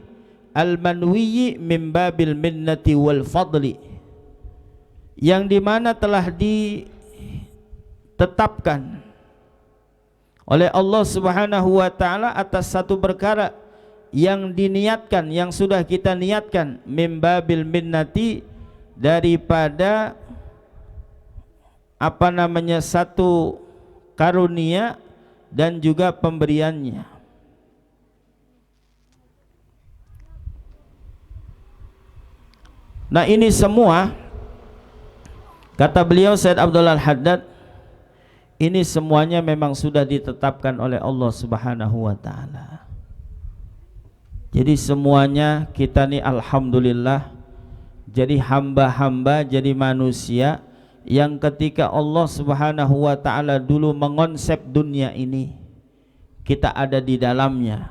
al-manwiyyi min babil minnati wal fadli, yang dimana telah ditetapkan oleh Allah Subhanahu wa taala atas satu perkara yang diniatkan, yang sudah kita niatkan, mimbabil minnati, daripada satu karunia dan juga pemberiannya. Nah ini semua, kata beliau Sayyid Abdul Al-Haddad, ini semuanya memang sudah ditetapkan oleh Allah Subhanahu wa taala. Jadi semuanya kita nih alhamdulillah jadi hamba-hamba, jadi manusia yang ketika Allah Subhanahu wa taala dulu mengonsep dunia ini, kita ada di dalamnya.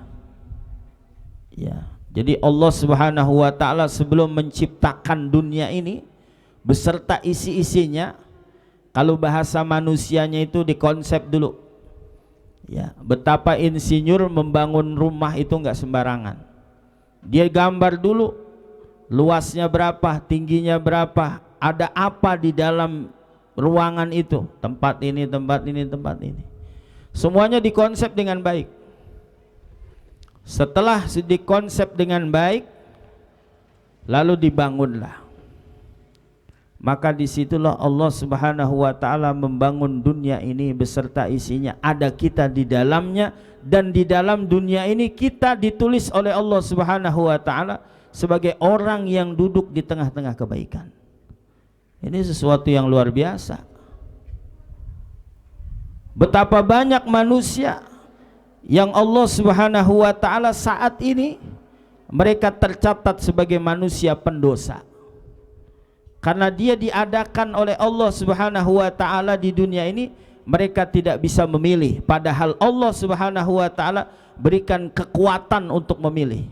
Ya. Jadi Allah Subhanahu wa taala sebelum menciptakan dunia ini beserta isi-isinya, kalau bahasa manusianya itu dikonsep dulu. Ya, betapa insinyur membangun rumah itu enggak sembarangan. Dia gambar dulu luasnya berapa, tingginya berapa, ada apa di dalam ruangan itu, tempat ini, tempat ini, tempat ini. Semuanya dikonsep dengan baik. Setelah dikonsep dengan baik, lalu dibangunlah. Maka disitulah Allah Subhanahu wa taala membangun dunia ini beserta isinya. Ada kita di dalamnya, dan di dalam dunia ini kita ditulis oleh Allah Subhanahu wa taala sebagai orang yang duduk di tengah-tengah kebaikan. Ini sesuatu yang luar biasa. Betapa banyak manusia yang Allah Subhanahu wa taala saat ini mereka tercatat sebagai manusia pendosa. Karena dia diadakan oleh Allah Subhanahu wa taala di dunia ini, mereka tidak bisa memilih, padahal Allah Subhanahu wa taala berikan kekuatan untuk memilih.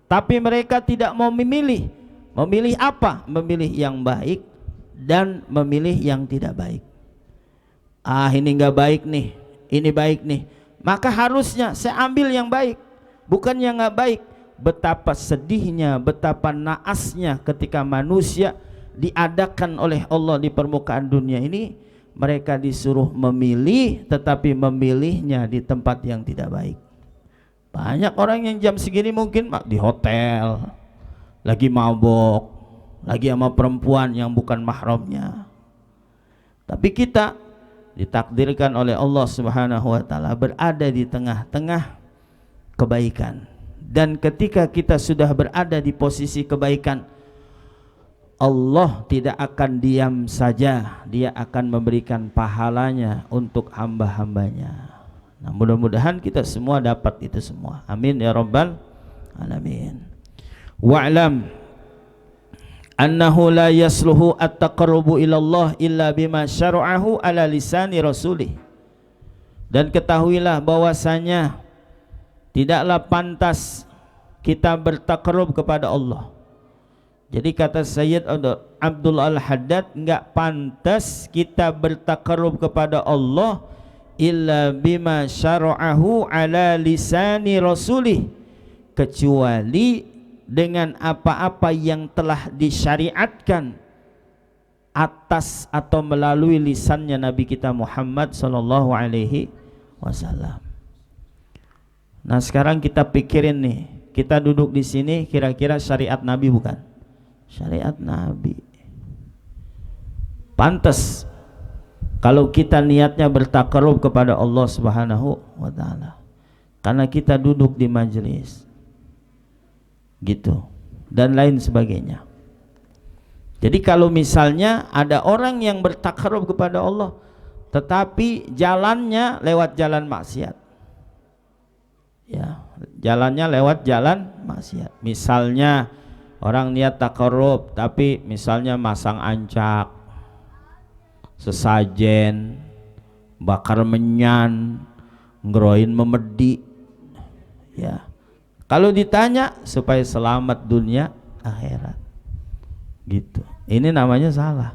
Tapi mereka tidak mau memilih. Memilih apa? Memilih yang baik dan memilih yang tidak baik. Ah, ini enggak baik nih, ini baik nih. Maka harusnya saya ambil yang baik, bukan yang enggak baik. Betapa sedihnya, betapa naasnya ketika manusia diadakan oleh Allah di permukaan dunia ini, mereka disuruh memilih, tetapi memilihnya di tempat yang tidak baik. Banyak orang yang jam segini mungkin di hotel, lagi mabok, lagi sama perempuan yang bukan mahramnya. Tapi kita ditakdirkan oleh Allah Subhanahu wa taala berada di tengah-tengah kebaikan. Dan ketika kita sudah berada di posisi kebaikan, Allah tidak akan diam saja, Dia akan memberikan pahalanya untuk hamba-hambanya. Nah, mudah-mudahan kita semua dapat itu semua. Amin ya rabbal alamin. Wa'lam annahu la yasluhu at-taqarrubu ila Allah illa bima syara'ahu ala lisani rasulih. Dan ketahuilah bahwasanya tidaklah pantas kita bertakarrub kepada Allah. Jadi kata Sayyid Abdul Al-Haddad, enggak pantas kita bertakarrub kepada Allah illa bima syara'ahu ala lisani rasulih, kecuali dengan apa-apa yang telah disyariatkan atas atau melalui lisannya Nabi kita Muhammad sallallahu alaihi wasallam. Nah, sekarang kita pikirin nih, kita duduk di sini, kira-kira syariat Nabi bukan? Syariat Nabi. Pantas kalau kita niatnya bertakarrub kepada Allah Subhanahu wa taala, karena kita duduk di majelis gitu dan lain sebagainya. Jadi kalau misalnya ada orang yang bertakarrub kepada Allah tetapi jalannya lewat jalan maksiat, ya, jalannya lewat jalan maksiat. Misalnya orang niat takarrub tapi misalnya masang ancak, sesajen, bakar menyan, ngeroin memedi, ya. Kalau ditanya supaya selamat dunia akhirat, gitu. Ini namanya salah.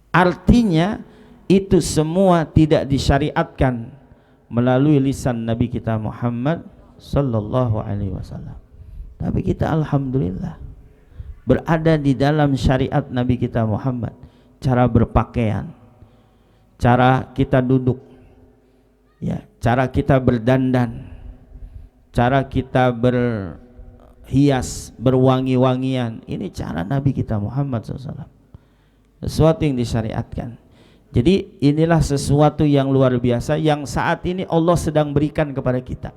Artinya itu semua tidak disyariatkan melalui lisan Nabi kita Muhammad sallallahu alaihi wasallam. Tapi kita alhamdulillah berada di dalam syariat Nabi kita Muhammad. Cara berpakaian, cara kita duduk, ya, cara kita berdandan, cara kita berhias, berwangi-wangian, ini cara Nabi kita Muhammad SAW. Sesuatu yang disyariatkan. Jadi inilah sesuatu yang luar biasa yang saat ini Allah sedang berikan kepada kita.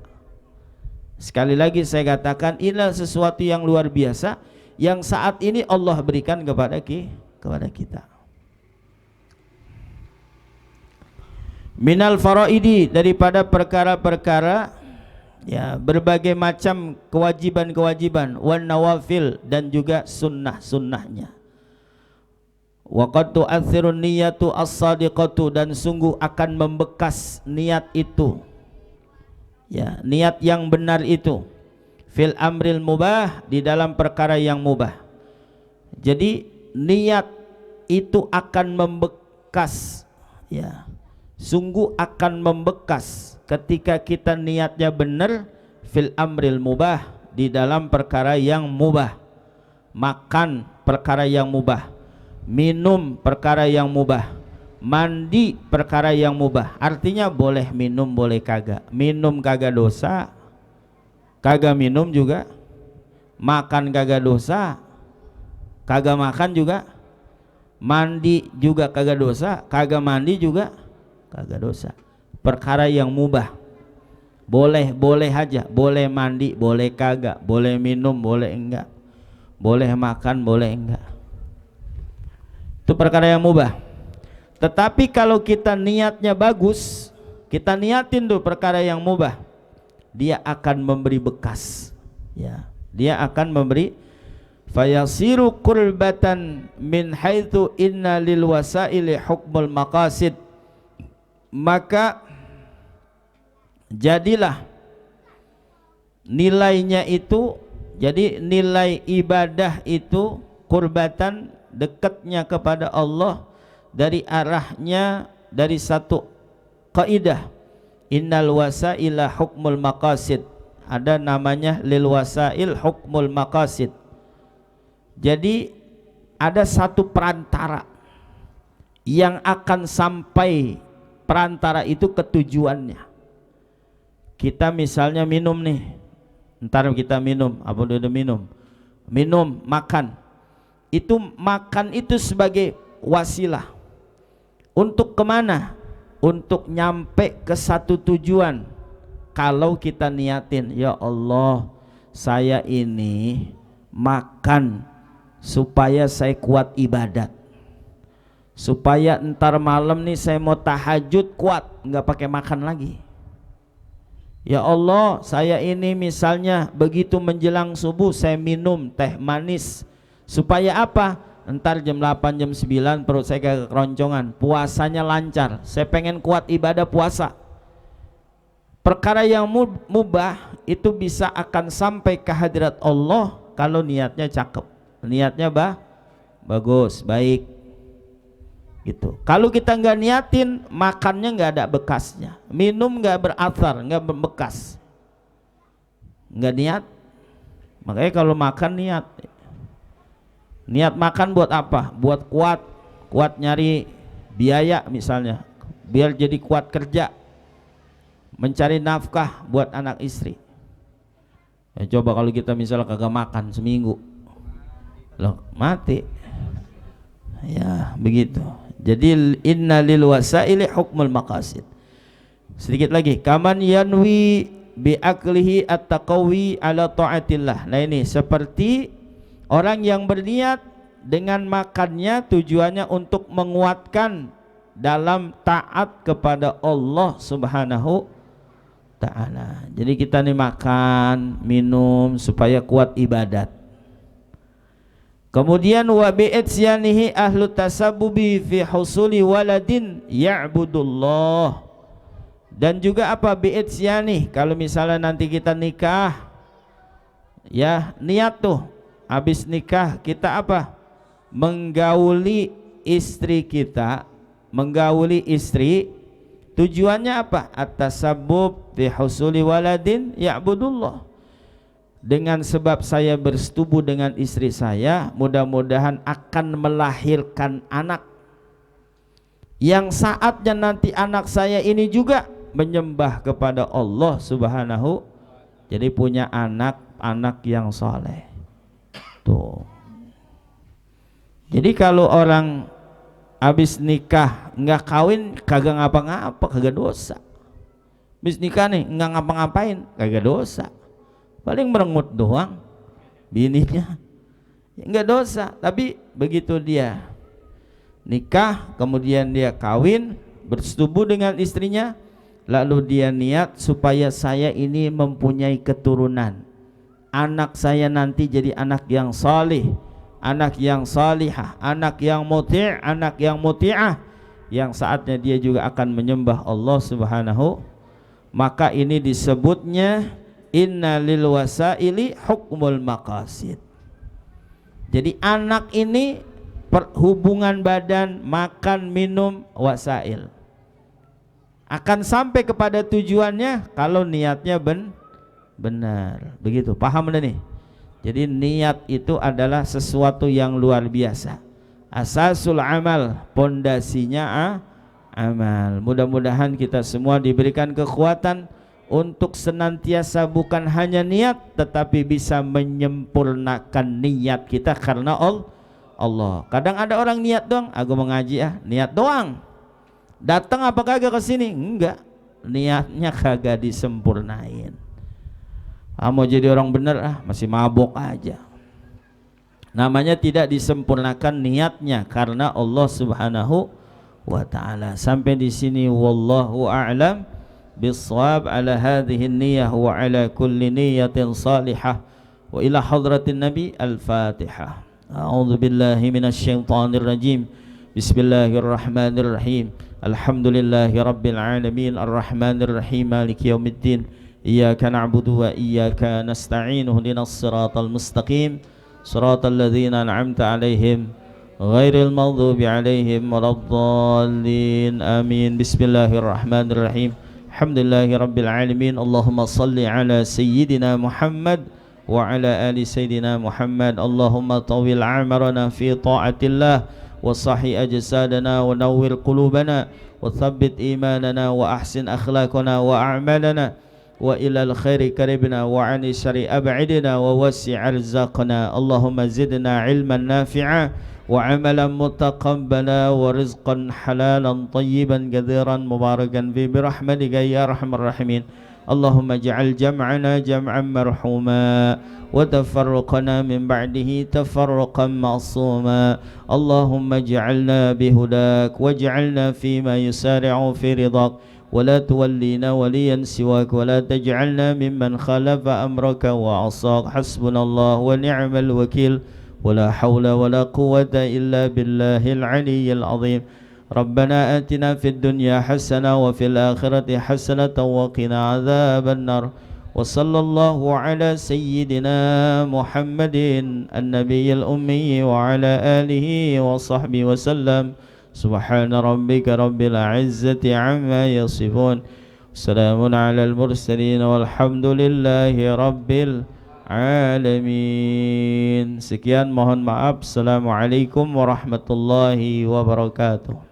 Sekali lagi saya katakan, inilah sesuatu yang luar biasa yang saat ini Allah berikan kepada kita. Minal faraidi, daripada perkara-perkara ya, berbagai macam kewajiban-kewajiban, wan nawafil, dan juga sunnah-sunnahnya. Wa qad tu'athirun niyatu as-sadiqatu, dan sungguh akan membekas niat itu, ya, niat yang benar itu, fil amril mubah, di dalam perkara yang mubah. Jadi niat itu akan membekas, ya, sungguh akan membekas ketika kita niatnya benar, fil amril mubah, di dalam perkara yang mubah. Makan perkara yang mubah, minum perkara yang mubah, mandi perkara yang mubah. Artinya boleh minum, boleh kagak. Minum kagak dosa, kagak minum juga. Makan kagak dosa, kagak makan juga. Mandi juga kagak dosa, kagak mandi juga kagak dosa. Perkara yang mubah, boleh, boleh aja. Boleh mandi, boleh kagak. Boleh minum, boleh enggak. Boleh makan, boleh enggak. Itu perkara yang mubah. Tetapi kalau kita niatnya bagus, kita niatin tuh perkara yang mubah, dia akan memberi bekas, ya, dia akan memberi. Fayasiru qurbatan min haitsu inna lil wasaili hukmul maqasid, maka jadilah nilainya itu, jadi nilai ibadah itu qurbatan, dekatnya kepada Allah, dari arahnya, dari satu kaidah, innal wasaila hukmul maqasid, ada namanya lil wasail hukmul maqasid. Jadi ada satu perantara yang akan sampai, perantara itu ke tujuannya. Kita misalnya minum nih, ntar kita minum, apa udah minum, makan. Itu makan itu sebagai wasilah untuk kemana? Untuk nyampe ke satu tujuan. Kalau kita niatin, ya Allah, saya ini makan supaya saya kuat ibadat, supaya ntar malam nih saya mau tahajud kuat, nggak pakai makan lagi. Ya Allah, saya ini misalnya begitu menjelang subuh saya minum teh manis, supaya apa? Ntar jam 8 jam 9 perut saya kayak keroncongan, puasanya lancar, saya pengen kuat ibadah puasa. Perkara yang mubah itu bisa akan sampai ke hadirat Allah kalau niatnya cakep, niatnya bagus, baik gitu. Kalau kita nggak niatin, makannya nggak ada bekasnya, minum nggak berathar, nggak berbekas, nggak niat. Makanya kalau makan niat makan buat apa? Buat kuat nyari biaya misalnya, biar jadi kuat kerja, mencari nafkah buat anak istri. Ya, coba kalau kita misalnya kagak makan seminggu, loh mati. Ya begitu. Jadi inna lil wasaili hukmul maqasid. Sedikit lagi, kaman yanwi bi aklihi at-taqawi ala taatillah. Nah ini seperti orang yang berniat dengan makannya tujuannya untuk menguatkan dalam taat kepada Allah Subhanahu ta'ala. Jadi kita nih makan, minum supaya kuat ibadat. Kemudian wa bi'itsyanihi ahlu tasabbubi fi husuli waladin ya'budullah. Dan juga apa? Bi'itsyani, kalau misalnya nanti kita nikah, ya niat tuh habis nikah kita apa? Menggauli istri kita, menggauli istri. Tujuannya apa? At-tasabbub fi husuli waladin ya'budullah. Dengan sebab saya bersetubuh dengan istri saya, mudah-mudahan akan melahirkan anak yang saatnya nanti anak saya ini juga menyembah kepada Allah Subhanahu. Jadi punya anak yang soleh. Tuh. Jadi kalau orang habis nikah nggak kawin, kagak ngapa-ngapa, kagak dosa. Habis nikah nih nggak ngapa-ngapain, kagak dosa. Paling merengut doang bininya, ya, nggak dosa. Tapi begitu dia nikah kemudian dia kawin, bersetubuh dengan istrinya, lalu dia niat supaya saya ini mempunyai keturunan, anak saya nanti jadi anak yang salih, anak yang salihah, anak yang muti', anak yang muti'ah, yang saatnya dia juga akan menyembah Allah Subhanahu. Maka ini disebutnya inna lil wasaili hukmul maqasid. Jadi anak ini hubungan badan, makan, minum, wasail, akan sampai kepada tujuannya kalau niatnya benar. Begitu, paham dah nih? Jadi niat itu adalah sesuatu yang luar biasa. Asasul amal, pondasinya amal. Mudah-mudahan kita semua diberikan kekuatan untuk senantiasa bukan hanya niat, tetapi bisa menyempurnakan niat kita karena Allah. Kadang ada orang niat doang, aku mengaji niat doang. Datang apa kagak ke sini? Enggak. Niatnya kagak disempurnain. Mau jadi orang bener masih mabok aja. Namanya tidak disempurnakan niatnya karena Allah Subhanahu wa taala. Sampai di sini wallahu a'lam bissawab ala hadhihi niyyah wa ala kulli niyyatin salihah wa ila hadratin nabi al-fatihah. A'udzu billahi minasyaitonir rajim. Bismillahirrahmanirrahim. Alhamdulillahi rabbil alamin arrahmanir rahim maliki yaumiddin. Iyyaka na'budu wa iyyaka nasta'in ihdinas siratal mustaqim siratal ladzina an'amta 'alaihim ghairil maghdubi 'alaihim waladdallin. Amin. Bismillahirrahmanirrahim. Alhamdulillahi rabbil alamin. Allahumma salli ala sayyidina Muhammad wa ala ali sayyidina Muhammad. Allahumma tawil a'marana fi ta'atillah wa sahih ajsadana wa nawwir qulubana wa thabbit imanana wa ahsin akhlaqana wa a'malana wa ilal khairi karibna wa ani syari ab'idna wa wasi' arzaqna. Allahumma zidna ilman nafi'a wa amalan mutaqabbala wa rizqan halalan tayyiban kathiran mubarakan fi birahmatika ya arhamar rahimin. Allahumma ja'al jam'ana jam'an marhuma wa tafarruqana min ba'dihi tafarruqan ma'suma. Allahumma ja'alna bihudak waj'alna fima yusari'u fi ridak ولا تولينا وليا سواك ولا تجعلنا ممن خالف أمرك وعصاك. حسبنا الله ونعم الوكيل ولا حول ولا قوة إلا بالله العلي العظيم. ربنا آتنا في الدنيا حسنة وفي الآخرة حسنة وقنا عذاب النار. وصلى الله على سيدنا محمد النبي الأمي وعلى آله وصحبه وسلم. سبحان ربك رب العزة عما يصفون. سلام على المرسلين والحمد لله رب العالمين. Sekian, mohon maaf. Assalamualaikum warahmatullahi wabarakatuh.